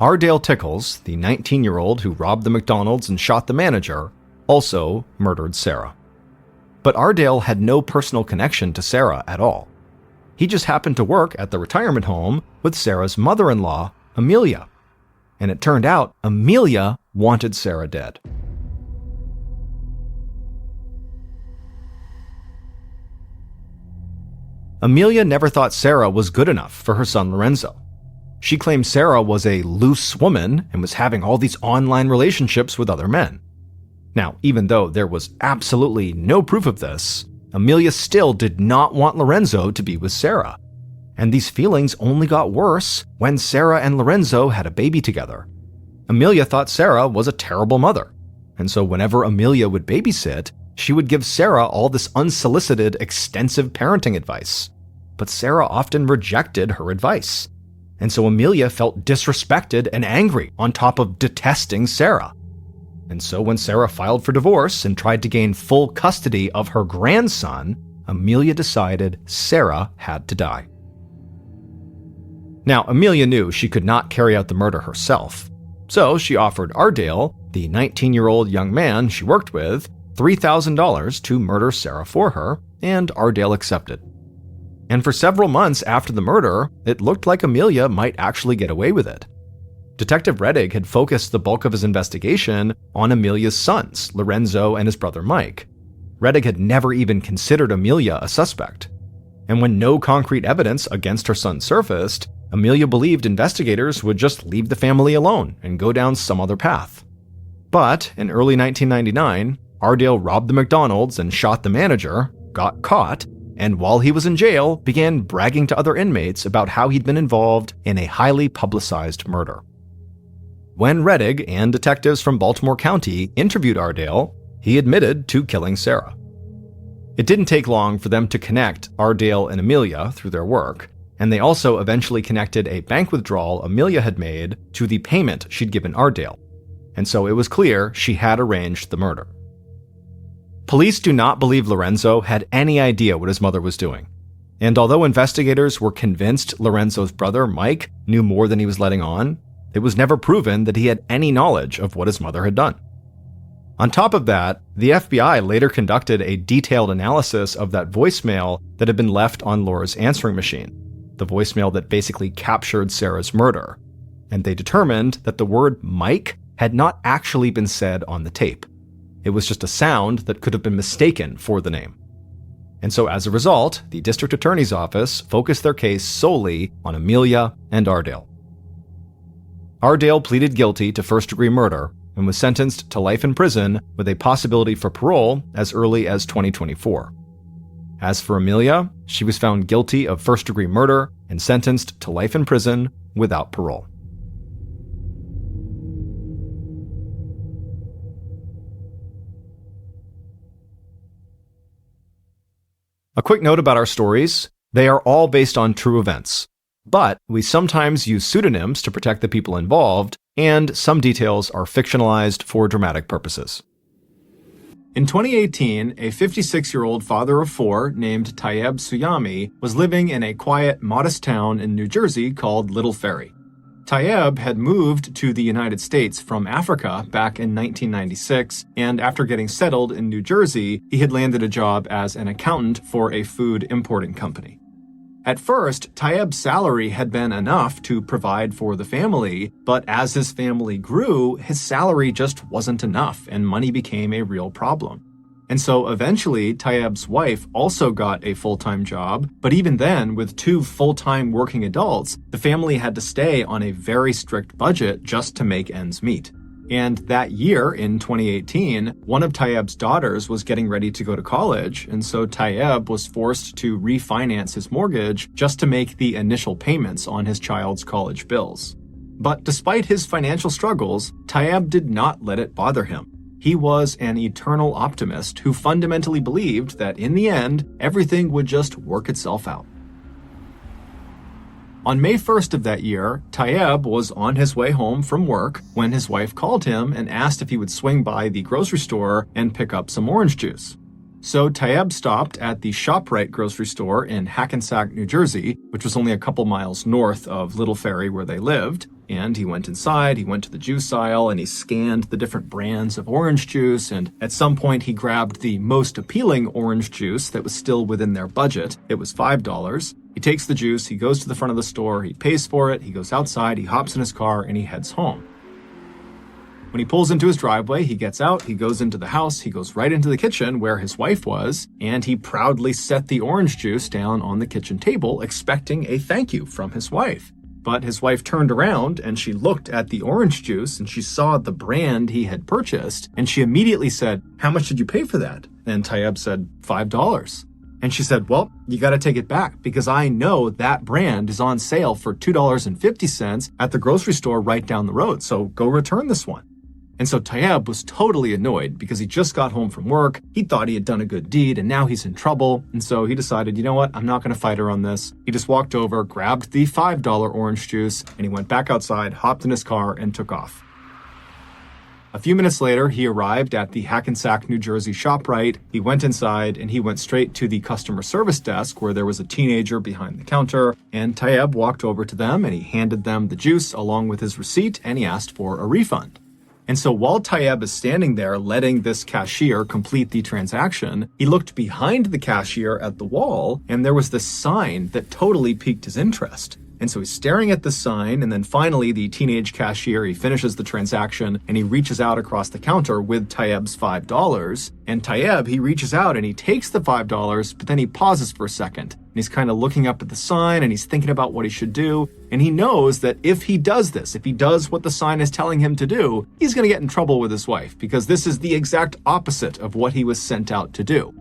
Ardale Tickles, the 19-year-old who robbed the McDonald's and shot the manager, also murdered Sarah. But Ardale had no personal connection to Sarah at all. He just happened to work at the retirement home with Sarah's mother-in-law, Amelia. And it turned out Amelia wanted Sarah dead. Amelia never thought Sarah was good enough for her son Lorenzo. She claimed Sarah was a loose woman and was having all these online relationships with other men. Now, even though there was absolutely no proof of this, Amelia still did not want Lorenzo to be with Sarah. And these feelings only got worse when Sarah and Lorenzo had a baby together. Amelia thought Sarah was a terrible mother, and so whenever Amelia would babysit, she would give Sarah all this unsolicited, extensive parenting advice. But Sarah often rejected her advice. And so Amelia felt disrespected and angry on top of detesting Sarah. And so when Sarah filed for divorce and tried to gain full custody of her grandson, Amelia decided Sarah had to die. Now, Amelia knew she could not carry out the murder herself. So she offered Ardale, the 19-year-old young man she worked with, $3,000 to murder Sarah for her, and Ardale accepted. And for several months after the murder, it looked like Amelia might actually get away with it. Detective Rettig had focused the bulk of his investigation on Amelia's sons, Lorenzo and his brother Mike. Rettig had never even considered Amelia a suspect. And when no concrete evidence against her son surfaced, Amelia believed investigators would just leave the family alone and go down some other path. But in early 1999, Ardale robbed the McDonald's and shot the manager, got caught, and while he was in jail, began bragging to other inmates about how he'd been involved in a highly publicized murder. When Rettig and detectives from Baltimore County interviewed Ardale, he admitted to killing Sarah. It didn't take long for them to connect Ardale and Amelia through their work, and they also eventually connected a bank withdrawal Amelia had made to the payment she'd given Ardale, and so it was clear she had arranged the murder. Police do not believe Lorenzo had any idea what his mother was doing. And although investigators were convinced Lorenzo's brother, Mike, knew more than he was letting on, it was never proven that he had any knowledge of what his mother had done. On top of that, the FBI later conducted a detailed analysis of that voicemail that had been left on Laura's answering machine, the voicemail that basically captured Sarah's murder. And they determined that the word Mike had not actually been said on the tape. It was just a sound that could have been mistaken for the name. And so as a result, the district attorney's office focused their case solely on Amelia and Ardale. Ardale pleaded guilty to first-degree murder and was sentenced to life in prison with a possibility for parole as early as 2024. As for Amelia, she was found guilty of first-degree murder and sentenced to life in prison without parole. A quick note about our stories: they are all based on true events, but we sometimes use pseudonyms to protect the people involved, and some details are fictionalized for dramatic purposes. In 2018, a 56-year-old father of four named Tayeb Suyami was living in a quiet, modest town in New Jersey called Little Ferry. Tayeb had moved to the United States from Africa back in 1996, and after getting settled in New Jersey, he had landed a job as an accountant for a food importing company. At first, Tayeb's salary had been enough to provide for the family, but as his family grew, his salary just wasn't enough, and money became a real problem. And so eventually, Tayeb's wife also got a full-time job, but even then, with two full-time working adults, the family had to stay on a very strict budget just to make ends meet. And that year, in 2018, one of Tayeb's daughters was getting ready to go to college, and so Tayeb was forced to refinance his mortgage just to make the initial payments on his child's college bills. But despite his financial struggles, Tayeb did not let it bother him. He was an eternal optimist who fundamentally believed that in the end, everything would just work itself out. On May 1st of that year, Tayeb was on his way home from work when his wife called him and asked if he would swing by the grocery store and pick up some orange juice. So Tayeb stopped at the ShopRite grocery store in Hackensack, New Jersey, which was only a couple miles north of Little Ferry where they lived, And he went inside, he went to the juice aisle, and he scanned the different brands of orange juice, and at some point he grabbed the most appealing orange juice that was still within their budget. It was $5. He takes the juice, he goes to the front of the store, he pays for it, he goes outside, he hops in his car, and he heads home. When he pulls into his driveway, he gets out, he goes into the house, he goes right into the kitchen where his wife was, and he proudly set the orange juice down on the kitchen table, expecting a thank you from his wife. But his wife turned around and she looked at the orange juice and she saw the brand he had purchased, and she immediately said, "How much did you pay for that?" And Tayyab said, $5. And she said, "Well, you got to take it back because I know that brand is on sale for $2.50 at the grocery store right down the road, so go return this one." And so Tayyab was totally annoyed because he just got home from work, he thought he had done a good deed, and now he's in trouble. And so he decided, you know what, I'm not going to fight her on this. He just walked over, grabbed the $5 orange juice, and he went back outside, hopped in his car, and took off. A few minutes later, he arrived at the Hackensack, New Jersey ShopRite. He went inside and he went straight to the customer service desk where there was a teenager behind the counter. And Tayyab walked over to them and he handed them the juice along with his receipt, and he asked for a refund. And so while Tayyab is standing there letting this cashier complete the transaction, he looked behind the cashier at the wall, and there was this sign that totally piqued his interest. And so he's staring at the sign, and then finally the teenage cashier, he finishes the transaction and he reaches out across the counter with Tayyab's $5. And Tayyab, he reaches out and he takes the $5, but then he pauses for a second. And he's kind of looking up at the sign and he's thinking about what he should do. And he knows that if he does this, if he does what the sign is telling him to do, he's going to get in trouble with his wife because this is the exact opposite of what he was sent out to do.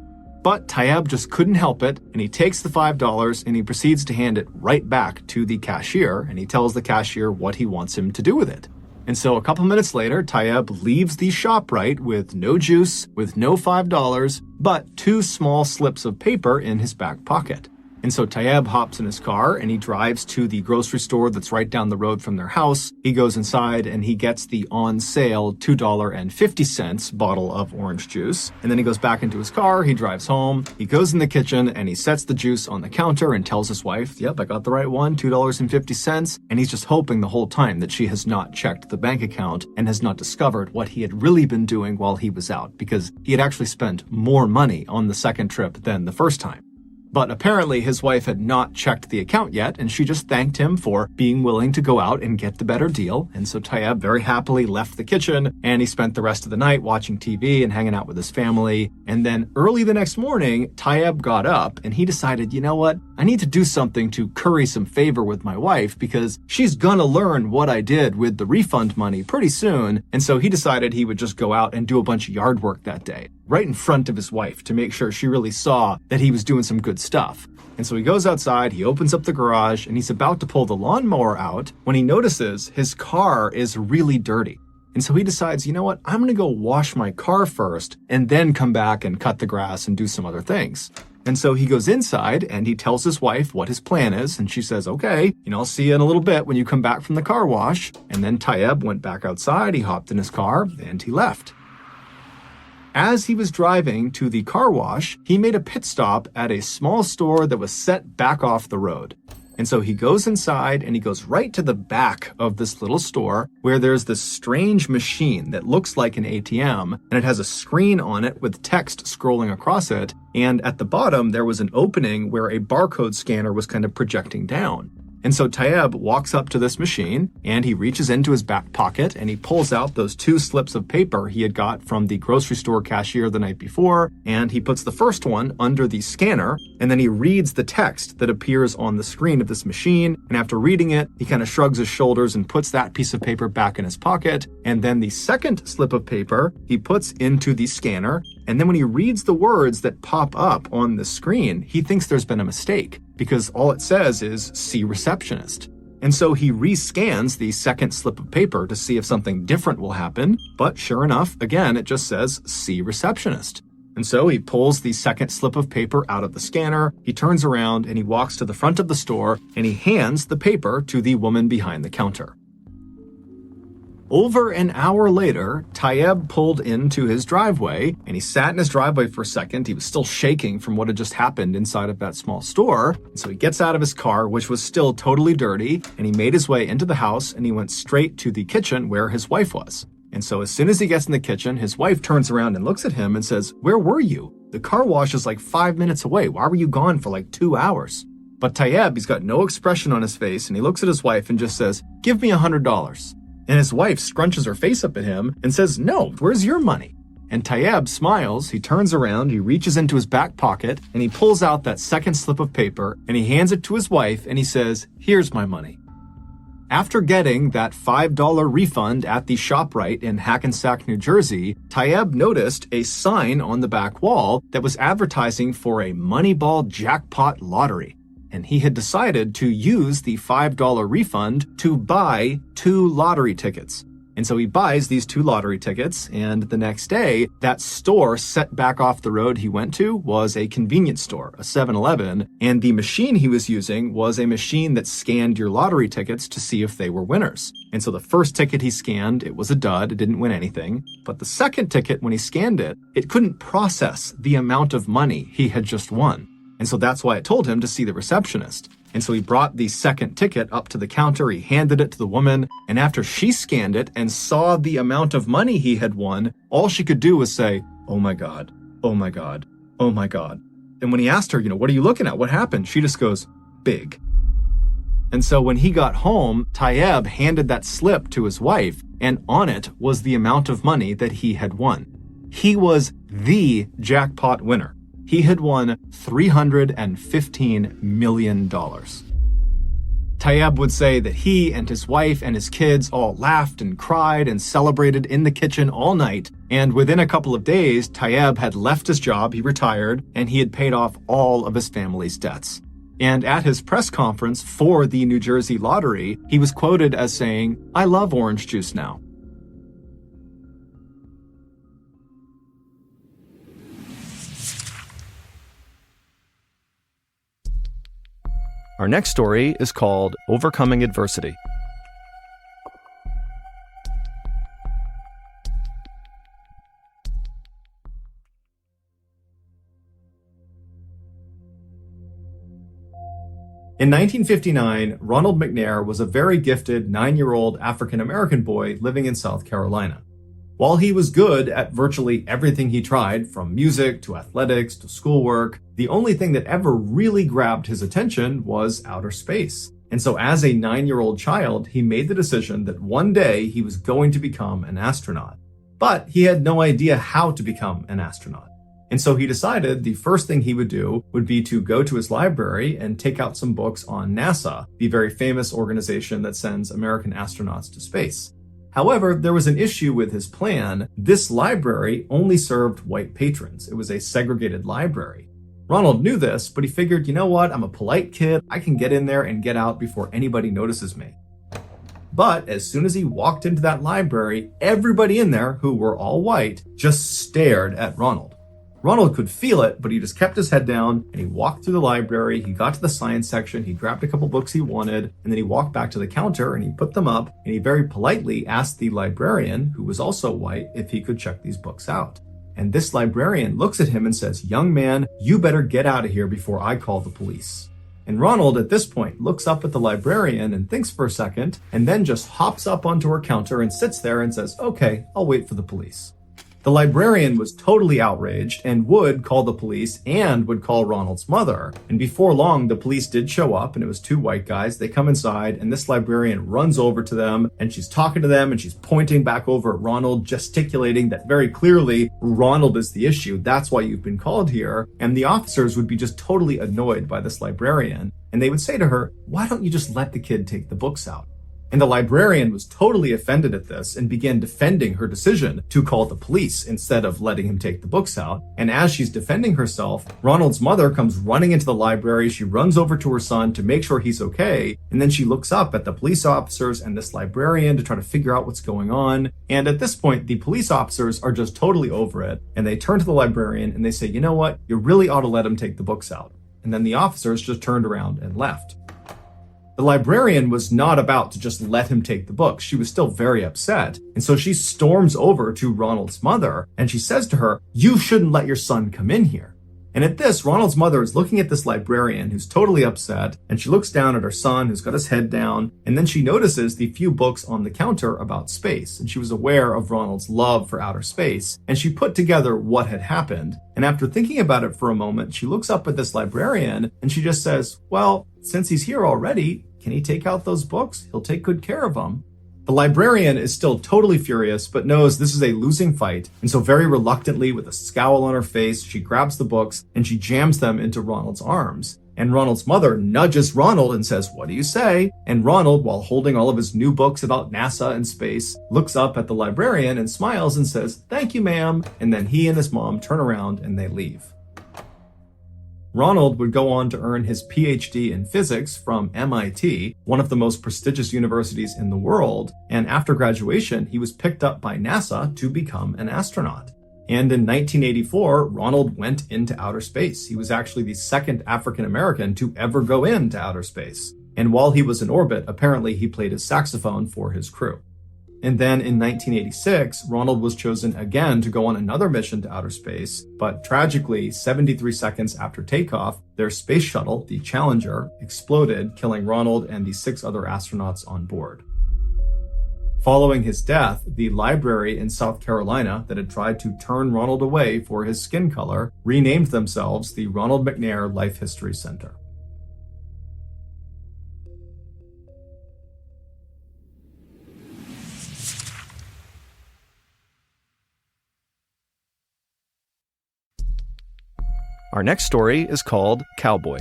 But Tayyab just couldn't help it, and he takes the $5 and he proceeds to hand it right back to the cashier, and he tells the cashier what he wants him to do with it. And so a couple minutes later, Tayyab leaves the ShopRite with no juice, with no $5, but 2 small slips of paper in his back pocket. And so Tayyab hops in his car and he drives to the grocery store that's right down the road from their house. He goes inside and he gets the on sale $2.50 bottle of orange juice. And then he goes back into his car, he drives home, he goes in the kitchen and he sets the juice on the counter and tells his wife, "Yep, I got the right one, $2.50. And he's just hoping the whole time that she has not checked the bank account and has not discovered what he had really been doing while he was out, because he had actually spent more money on the second trip than the first time. But apparently his wife had not checked the account yet, and she just thanked him for being willing to go out and get the better deal. And so Tayyab very happily left the kitchen, and he spent the rest of the night watching TV and hanging out with his family. And then early the next morning, Tayyab got up and he decided, you know what? I need to do something to curry some favor with my wife because she's gonna learn what I did with the refund money pretty soon. And so he decided he would just go out and do a bunch of yard work that day, right in front of his wife, to make sure she really saw that he was doing some good stuff. And so he goes outside, he opens up the garage, and he's about to pull the lawnmower out when he notices his car is really dirty. And so he decides, you know what, I'm gonna go wash my car first and then come back and cut the grass and do some other things. And so he goes inside and he tells his wife what his plan is, and she says, okay, I'll see you in a little bit when you come back from the car wash. And then Tayyab went back outside, he hopped in his car, and he left. As he was driving to the car wash, he made a pit stop at a small store that was set back off the road. And so he goes inside and he goes right to the back of this little store where there's this strange machine that looks like an ATM, and it has a screen on it with text scrolling across it. And at the bottom, there was an opening where a barcode scanner was kind of projecting down. And so Tayyab walks up to this machine and he reaches into his back pocket and he pulls out those 2 slips of paper he had got from the grocery store cashier the night before, and he puts the first one under the scanner, and then he reads the text that appears on the screen of this machine. And after reading it, he kind of shrugs his shoulders and puts that piece of paper back in his pocket. And then the second slip of paper he puts into the scanner. And then when he reads the words that pop up on the screen, he thinks there's been a mistake because all it says is "see receptionist." And so he rescans the second slip of paper to see if something different will happen. But sure enough, again, it just says "see receptionist." And so he pulls the second slip of paper out of the scanner, he turns around and he walks to the front of the store and he hands the paper to the woman behind the counter. Over an hour later, Tayyab pulled into his driveway, and he sat in his driveway for a second. He was still shaking from what had just happened inside of that small store. So he gets out of his car, which was still totally dirty, and he made his way into the house, and he went straight to the kitchen where his wife was. And so as soon as he gets in the kitchen, his wife turns around and looks at him and says, "Where were you? The car wash is like 5 minutes away. Why were you gone for like 2 hours?" But Tayyab, he's got no expression on his face, and he looks at his wife and just says, "Give me $100. And his wife scrunches her face up at him and says, "No, where's your money?" And Tayyab smiles, he turns around, he reaches into his back pocket, and he pulls out that second slip of paper, and he hands it to his wife, and he says, "Here's my money." After getting that $5 refund at the ShopRite in Hackensack, New Jersey, Tayyab noticed a sign on the back wall that was advertising for a Moneyball jackpot lottery. And he had decided to use the $5 refund to buy 2 lottery tickets. And so he buys these 2 lottery tickets, and the next day, that store set back off the road he went to was a convenience store, a 7-Eleven, and the machine he was using was a machine that scanned your lottery tickets to see if they were winners. And so the first ticket he scanned, it was a dud, it didn't win anything. But the second ticket, when he scanned it, it couldn't process the amount of money he had just won. And so that's why it told him to see the receptionist. And so he brought the second ticket up to the counter, he handed it to the woman, and after she scanned it and saw the amount of money he had won, all she could do was say, "Oh my God, oh my God, oh my God." And when he asked her, "What are you looking at? What happened?" She just goes, "Big." And so when he got home, Tayyab handed that slip to his wife, and on it was the amount of money that he had won. He was the jackpot winner. He had won $315 million. Tayyab would say that he and his wife and his kids all laughed and cried and celebrated in the kitchen all night, and within a couple of days, Tayyab had left his job, he retired, and he had paid off all of his family's debts. And at his press conference for the New Jersey lottery, he was quoted as saying, "I love orange juice now." Our next story is called Overcoming Adversity. In 1959, Ronald McNair was a very gifted 9-year-old African-American boy living in South Carolina. While he was good at virtually everything he tried, from music to athletics to schoolwork, the only thing that ever really grabbed his attention was outer space. And so as a 9-year-old child, he made the decision that one day he was going to become an astronaut. But he had no idea how to become an astronaut. And so he decided the first thing he would do would be to go to his library and take out some books on NASA, the very famous organization that sends American astronauts to space. However, there was an issue with his plan. This library only served white patrons. It was a segregated library. Ronald knew this, but he figured, you know what, I'm a polite kid. I can get in there and get out before anybody notices me. But as soon as he walked into that library, everybody in there, who were all white, just stared at Ronald. Ronald could feel it, but he just kept his head down and he walked through the library. He got to the science section, he grabbed a couple books he wanted, and then he walked back to the counter and he put them up, and he very politely asked the librarian, who was also white, if he could check these books out. And this librarian looks at him and says, "Young man, you better get out of here before I call the police." And Ronald, at this point, looks up at the librarian and thinks for a second, and then just hops up onto her counter and sits there and says, "Okay, I'll wait for the police." The librarian was totally outraged and would call the police and would call Ronald's mother. And before long, the police did show up, and it was 2 white guys. They come inside, and this librarian runs over to them, and she's talking to them, and she's pointing back over at Ronald, gesticulating that very clearly Ronald is the issue. That's why you've been called here. And the officers would be just totally annoyed by this librarian. And they would say to her, "Why don't you just let the kid take the books out?" And the librarian was totally offended at this and began defending her decision to call the police instead of letting him take the books out. And as she's defending herself, Ronald's mother comes running into the library. She runs over to her son to make sure he's okay. And then she looks up at the police officers and this librarian to try to figure out what's going on. And at this point, the police officers are just totally over it. And they turn to the librarian and they say, "You know what? You really ought to let him take the books out." And then the officers just turned around and left. The librarian was not about to just let him take the books. She was still very upset. And so she storms over to Ronald's mother and she says to her, "You shouldn't let your son come in here." And at this, Ronald's mother is looking at this librarian who's totally upset, and she looks down at her son who's got his head down, and then she notices the few books on the counter about space, and she was aware of Ronald's love for outer space, and she put together what had happened. And after thinking about it for a moment, she looks up at this librarian, and she just says, "Well, since he's here already, can he take out those books? He'll take good care of them." The librarian is still totally furious, but knows this is a losing fight, and so very reluctantly, with a scowl on her face, she grabs the books and she jams them into Ronald's arms. And Ronald's mother nudges Ronald and says, "What do you say?" And Ronald, while holding all of his new books about NASA and space, looks up at the librarian and smiles and says, "Thank you, ma'am." And then he and his mom turn around and they leave. Ronald would go on to earn his PhD in physics from MIT, one of the most prestigious universities in the world, and after graduation, he was picked up by NASA to become an astronaut. And in 1984, Ronald went into outer space. He was actually the second African American to ever go into outer space. And while he was in orbit, apparently he played his saxophone for his crew. And then in 1986, Ronald was chosen again to go on another mission to outer space, but tragically, 73 seconds after takeoff, their space shuttle, the Challenger, exploded, killing Ronald and the 6 other astronauts on board. Following his death, the library in South Carolina that had tried to turn Ronald away for his skin color renamed themselves the Ronald McNair Life History Center. Our next story is called Cowboy.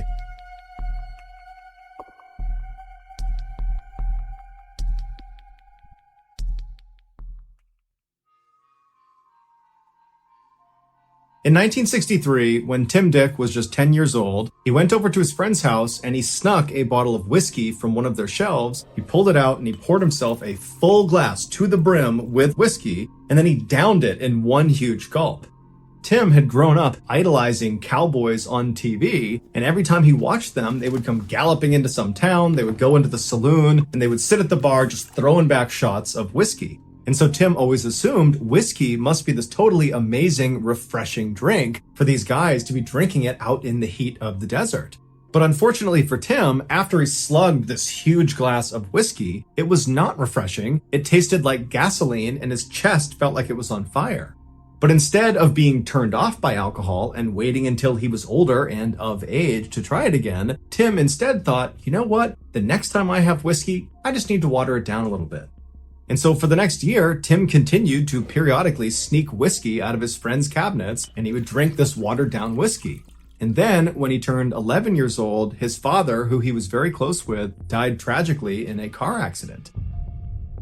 In 1963, when Tim Dick was just 10 years old, he went over to his friend's house and he snuck a bottle of whiskey from one of their shelves. He pulled it out and he poured himself a full glass to the brim with whiskey, and then he downed it in one huge gulp. Tim had grown up idolizing cowboys on TV, and every time he watched them, they would come galloping into some town, they would go into the saloon, and they would sit at the bar just throwing back shots of whiskey. And so Tim always assumed whiskey must be this totally amazing, refreshing drink for these guys to be drinking it out in the heat of the desert. But unfortunately for Tim, after he slugged this huge glass of whiskey, it was not refreshing. It tasted like gasoline, and his chest felt like it was on fire. But instead of being turned off by alcohol and waiting until he was older and of age to try it again, Tim instead thought, you know what? The next time I have whiskey, I just need to water it down a little bit. And so for the next year, Tim continued to periodically sneak whiskey out of his friends' cabinets, and he would drink this watered down whiskey. And then when he turned 11 years old, his father, who he was very close with, died tragically in a car accident.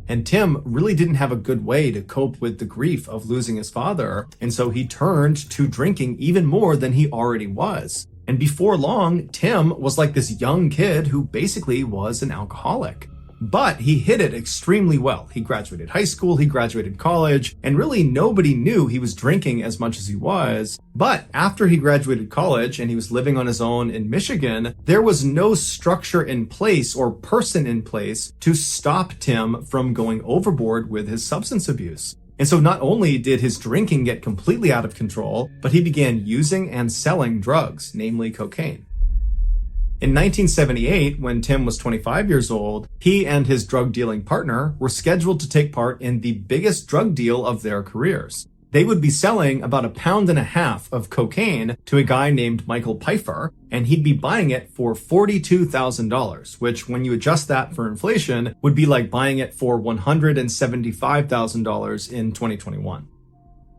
And Tim really didn't have a good way to cope with the grief of losing his father, and so he turned to drinking even more than he already was. And before long, Tim was like this young kid who basically was an alcoholic. But he hid it extremely well. He graduated high school, he graduated college, and really nobody knew he was drinking as much as he was. But after he graduated college and he was living on his own in Michigan, there was no structure in place or person in place to stop Tim from going overboard with his substance abuse. And so not only did his drinking get completely out of control, but he began using and selling drugs, namely cocaine. In 1978, when Tim was 25 years old, he and his drug dealing partner were scheduled to take part in the biggest drug deal of their careers. They would be selling about 1.5 pounds of cocaine to a guy named Michael Pfeiffer, and he'd be buying it for $42,000, which when you adjust that for inflation, would be like buying it for $175,000 in 2021.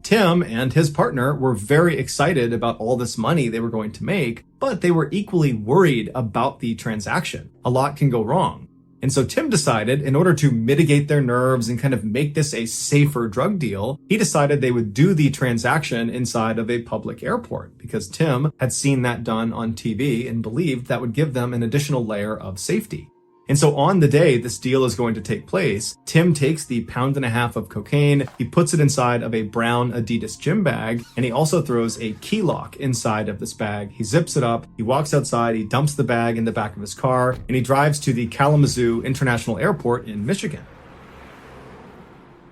Tim and his partner were very excited about all this money they were going to make, but they were equally worried about the transaction. A lot can go wrong. And so Tim decided, in order to mitigate their nerves and kind of make this a safer drug deal, he decided they would do the transaction inside of a public airport, because Tim had seen that done on TV and believed that would give them an additional layer of safety. And so on the day this deal is going to take place, Tim takes the 1.5 pounds of cocaine, he puts it inside of a brown Adidas gym bag, and he also throws a key lock inside of this bag. He zips it up, he walks outside, he dumps the bag in the back of his car, and he drives to the Kalamazoo International Airport in Michigan.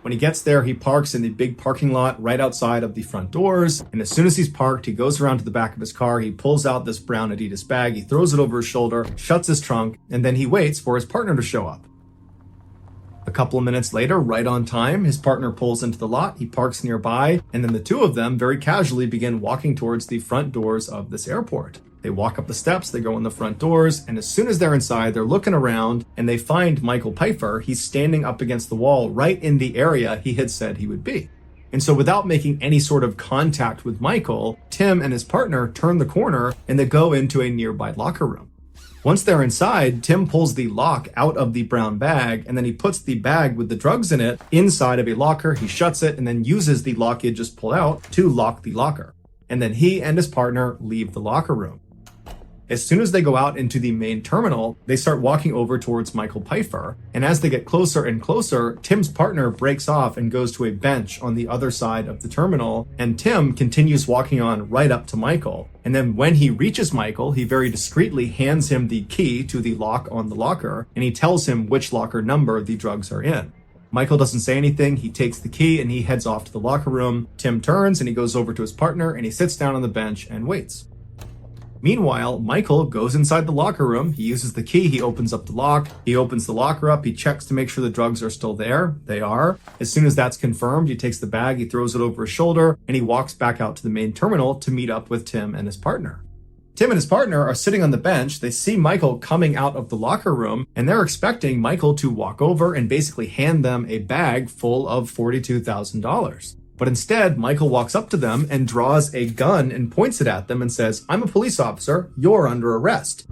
When he gets there, he parks in the big parking lot right outside of the front doors. And as soon as he's parked, he goes around to the back of his car. He pulls out this brown Adidas bag. He throws it over his shoulder, shuts his trunk, and then he waits for his partner to show up. A couple of minutes later, right on time, his partner pulls into the lot. He parks nearby. And then the two of them very casually begin walking towards the front doors of this airport. They walk up the steps, they go in the front doors, and as soon as they're inside, they're looking around and they find Michael Pfeiffer. He's standing up against the wall right in the area he had said he would be. And so without making any sort of contact with Michael, Tim and his partner turn the corner and they go into a nearby locker room. Once they're inside, Tim pulls the lock out of the brown bag and then he puts the bag with the drugs in it inside of a locker. He shuts it and then uses the lock he had just pulled out to lock the locker. And then he and his partner leave the locker room. As soon as they go out into the main terminal, they start walking over towards Michael Pfeiffer. And as they get closer and closer, Tim's partner breaks off and goes to a bench on the other side of the terminal. And Tim continues walking on right up to Michael. And then when he reaches Michael, he very discreetly hands him the key to the lock on the locker. And he tells him which locker number the drugs are in. Michael doesn't say anything. He takes the key and he heads off to the locker room. Tim turns and he goes over to his partner and he sits down on the bench and waits. Meanwhile, Michael goes inside the locker room. He uses the key. He opens up the lock. He opens the locker up. He checks to make sure the drugs are still there. They are. As soon as that's confirmed, he takes the bag, he throws it over his shoulder, and he walks back out to the main terminal to meet up with Tim and his partner. Tim and his partner are sitting on the bench. They see Michael coming out of the locker room, and they're expecting Michael to walk over and basically hand them a bag full of $42,000. But instead, Michael walks up to them and draws a gun and points it at them and says, "I'm a police officer. You're under arrest."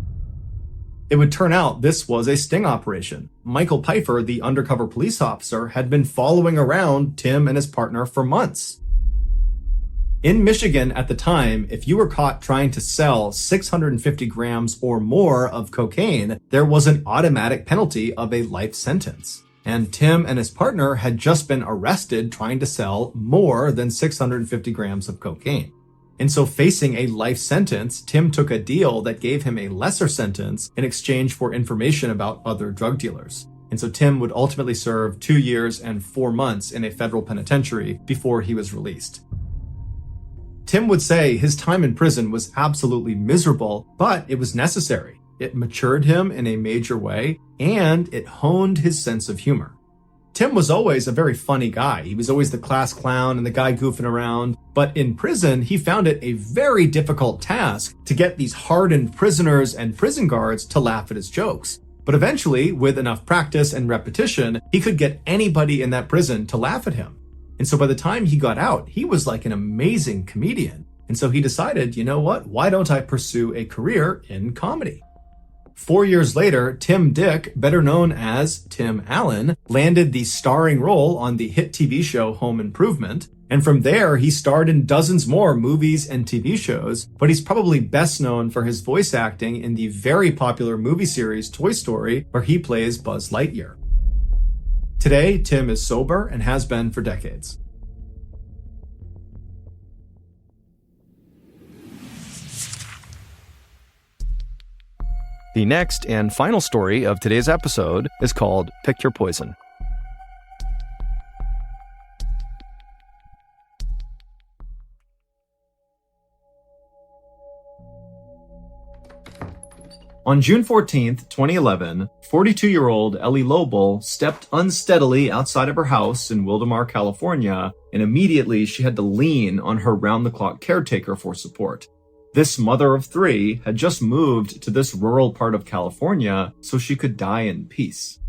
It would turn out this was a sting operation. Michael Pfeiffer, the undercover police officer, had been following around Tim and his partner for months. In Michigan at the time, if you were caught trying to sell 650 grams or more of cocaine, there was an automatic penalty of a life sentence. And Tim and his partner had just been arrested trying to sell more than 650 grams of cocaine. And so facing a life sentence, Tim took a deal that gave him a lesser sentence in exchange for information about other drug dealers. And so Tim would ultimately serve 2 years and 4 months in a federal penitentiary before he was released. Tim would say his time in prison was absolutely miserable, but it was necessary. It matured him in a major way, and it honed his sense of humor. Tim was always a very funny guy. He was always the class clown and the guy goofing around. But in prison, he found it a very difficult task to get these hardened prisoners and prison guards to laugh at his jokes. But eventually, with enough practice and repetition, he could get anybody in that prison to laugh at him. And so by the time he got out, he was like an amazing comedian. And so he decided, you know what? Why don't I pursue a career in comedy? 4 years later, Tim Dick, better known as Tim Allen, landed the starring role on the hit TV show Home Improvement. And from there, he starred in dozens more movies and TV shows, but he's probably best known for his voice acting in the very popular movie series Toy Story, where he plays Buzz Lightyear. Today, Tim is sober and has been for decades. The next and final story of today's episode is called Pick Your Poison. On June 14th, 2011, 42-year-old Ellie Lobel stepped unsteadily outside of her house in Wildomar, California, and immediately she had to lean on her round-the-clock caretaker for support. This mother of 3 had just moved to this rural part of California so she could die in peace.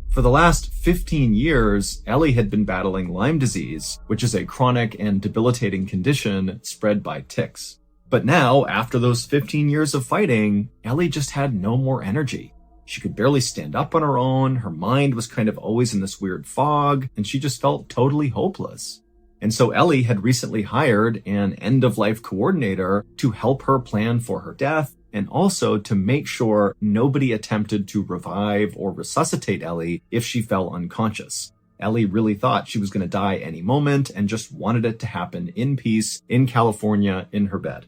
For the last 15 years, Ellie had been battling Lyme disease, which is a chronic and debilitating condition spread by ticks. But now, after those 15 years of fighting, Ellie just had no more energy. She could barely stand up on her own, her mind was kind of always in this weird fog, and she just felt totally hopeless. And so Ellie had recently hired an end-of-life coordinator to help her plan for her death and also to make sure nobody attempted to revive or resuscitate Ellie if she fell unconscious. Ellie really thought she was going to die any moment and just wanted it to happen in peace in California in her bed.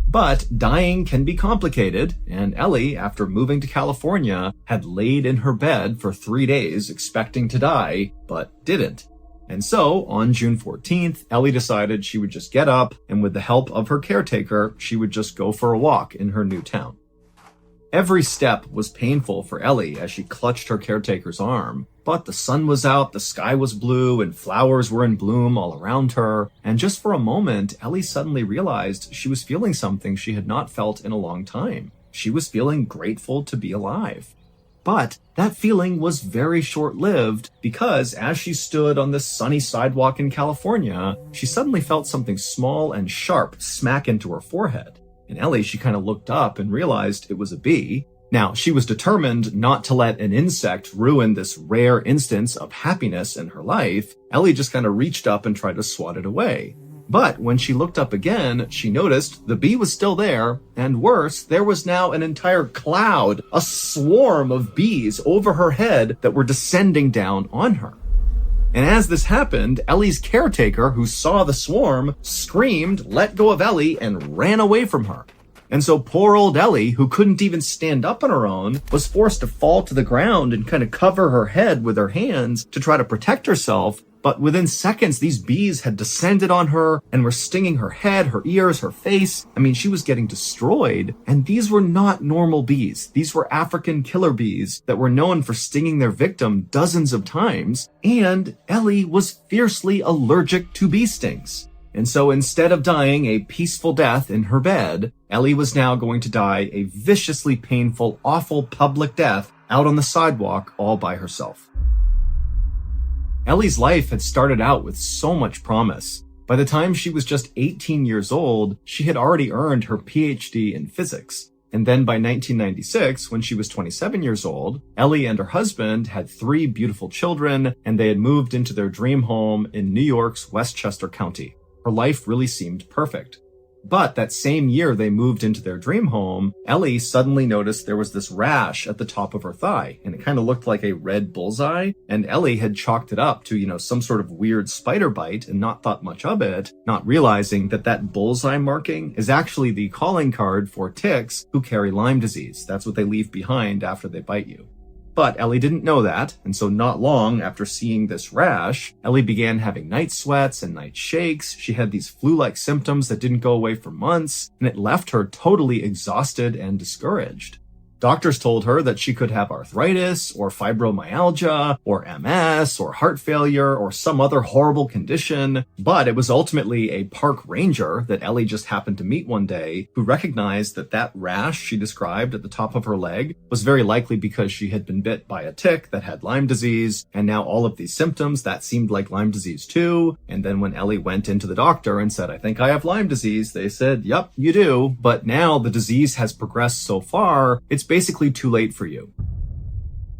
But dying can be complicated, and Ellie, after moving to California, had laid in her bed for 3 days expecting to die, but didn't. And so, on June 14th, Ellie decided she would just get up, and with the help of her caretaker, she would just go for a walk in her new town. Every step was painful for Ellie as she clutched her caretaker's arm, but the sun was out, the sky was blue, and flowers were in bloom all around her, and just for a moment, Ellie suddenly realized she was feeling something she had not felt in a long time. She was feeling grateful to be alive. But that feeling was very short-lived because as she stood on this sunny sidewalk in California, she suddenly felt something small and sharp smack into her forehead. And Ellie, she kind of looked up and realized it was a bee. Now, she was determined not to let an insect ruin this rare instance of happiness in her life. Ellie just kind of reached up and tried to swat it away. But when she looked up again, she noticed the bee was still there, and worse, there was now an entire cloud, a swarm of bees over her head that were descending down on her. And as this happened, Ellie's caretaker, who saw the swarm, screamed, let go of Ellie, and ran away from her. And so poor old Ellie, who couldn't even stand up on her own, was forced to fall to the ground and kind of cover her head with her hands to try to protect herself. But within seconds, these bees had descended on her and were stinging her head, her ears, her face. I mean, she was getting destroyed. And these were not normal bees. These were African killer bees that were known for stinging their victim dozens of times. And Ellie was fiercely allergic to bee stings. And so instead of dying a peaceful death in her bed, Ellie was now going to die a viciously painful, awful public death out on the sidewalk all by herself. Ellie's life had started out with so much promise. By the time she was just 18 years old, she had already earned her PhD in physics. And then by 1996, when she was 27 years old, Ellie and her husband had 3 beautiful children, and they had moved into their dream home in New York's Westchester County. Her life really seemed perfect. But that same year they moved into their dream home, Ellie suddenly noticed there was this rash at the top of her thigh, and it kind of looked like a red bullseye, and Ellie had chalked it up to, some sort of weird spider bite and not thought much of it, not realizing that that bullseye marking is actually the calling card for ticks who carry Lyme disease. That's what they leave behind after they bite you. But Ellie didn't know that, and so not long after seeing this rash, Ellie began having night sweats and night shakes. She had these flu-like symptoms that didn't go away for months, and it left her totally exhausted and discouraged. Doctors told her that she could have arthritis, or fibromyalgia, or MS, or heart failure, or some other horrible condition, but it was ultimately a park ranger that Ellie just happened to meet one day who recognized that that rash she described at the top of her leg was very likely because she had been bit by a tick that had Lyme disease, and now all of these symptoms, that seemed like Lyme disease too. And then when Ellie went into the doctor and said, I think I have Lyme disease, they said, yep, you do, but now the disease has progressed so far, it's basically too late for you.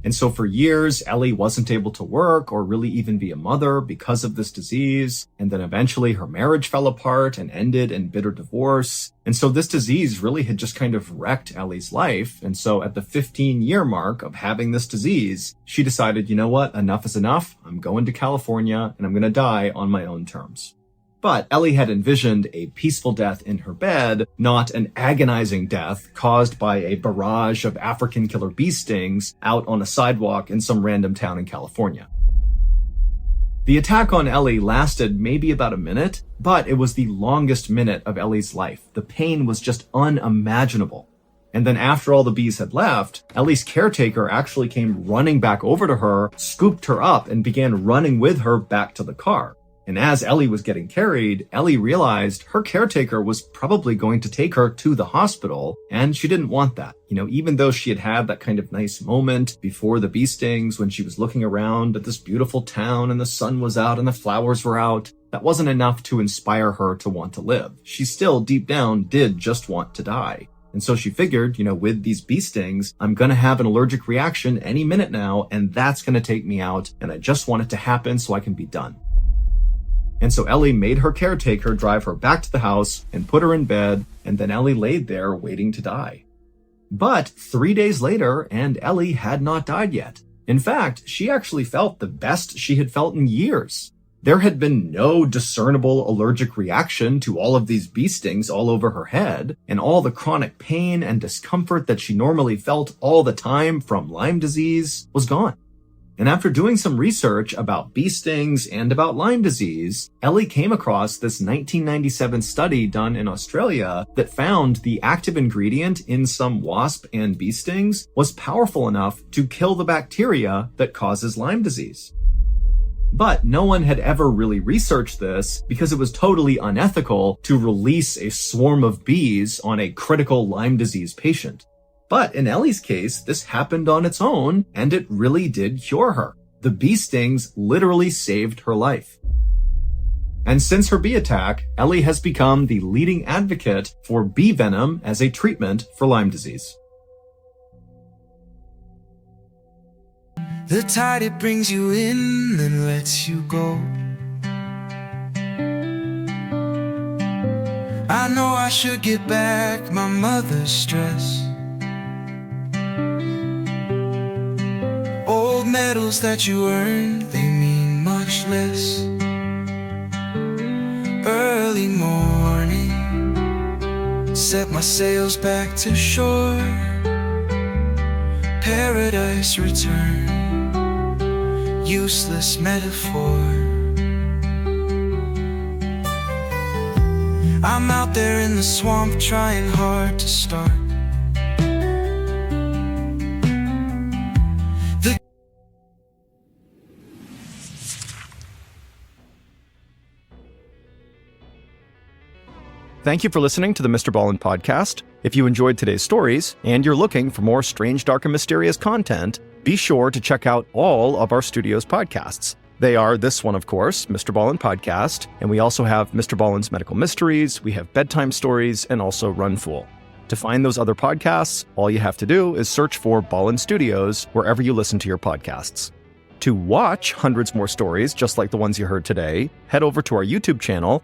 And so for years, Ellie wasn't able to work or really even be a mother because of this disease. And then eventually her marriage fell apart and ended in bitter divorce. And so this disease really had just kind of wrecked Ellie's life. And so at the 15-year mark of having this disease, she decided, you know what, enough is enough. I'm going to California and I'm going to die on my own terms. But Ellie had envisioned a peaceful death in her bed, not an agonizing death caused by a barrage of African killer bee stings out on a sidewalk in some random town in California. The attack on Ellie lasted maybe about a minute, but it was the longest minute of Ellie's life. The pain was just unimaginable. And then after all the bees had left, Ellie's caretaker actually came running back over to her, scooped her up, and began running with her back to the car. And as Ellie was getting carried, Ellie realized her caretaker was probably going to take her to the hospital, and she didn't want that. Even though she had had that kind of nice moment before the bee stings when she was looking around at this beautiful town and the sun was out and the flowers were out, that wasn't enough to inspire her to want to live. She still, deep down, did just want to die. And so she figured, with these bee stings, I'm going to have an allergic reaction any minute now, and that's going to take me out, and I just want it to happen so I can be done. And so Ellie made her caretaker drive her back to the house and put her in bed, and then Ellie laid there waiting to die. But 3 days later, and Ellie had not died yet. In fact, she actually felt the best she had felt in years. There had been no discernible allergic reaction to all of these bee stings all over her head, and all the chronic pain and discomfort that she normally felt all the time from Lyme disease was gone. And after doing some research about bee stings and about Lyme disease, Ellie came across this 1997 study done in Australia that found the active ingredient in some wasp and bee stings was powerful enough to kill the bacteria that causes Lyme disease. But no one had ever really researched this because it was totally unethical to release a swarm of bees on a critical Lyme disease patient. But in Ellie's case, this happened on its own, and it really did cure her. The bee stings literally saved her life. And since her bee attack, Ellie has become the leading advocate for bee venom as a treatment for Lyme disease. The tide, it brings you in, then lets you go. I know I should get back my mother's stress. Old medals that you earned, they mean much less. Early morning, set my sails back to shore. Paradise return, useless metaphor. I'm out there in the swamp trying hard to start. Thank you for listening to the Mr. Ballin podcast. If you enjoyed today's stories and you're looking for more strange, dark, and mysterious content, be sure to check out all of our studio's podcasts. They are this one, of course, Mr. Ballin Podcast, and we also have Mr. Ballin's Medical Mysteries, we have Bedtime Stories, and also Run Fool. To find those other podcasts, all you have to do is search for Ballin Studios wherever you listen to your podcasts. To watch hundreds more stories just like the ones you heard today, head over to our YouTube channel,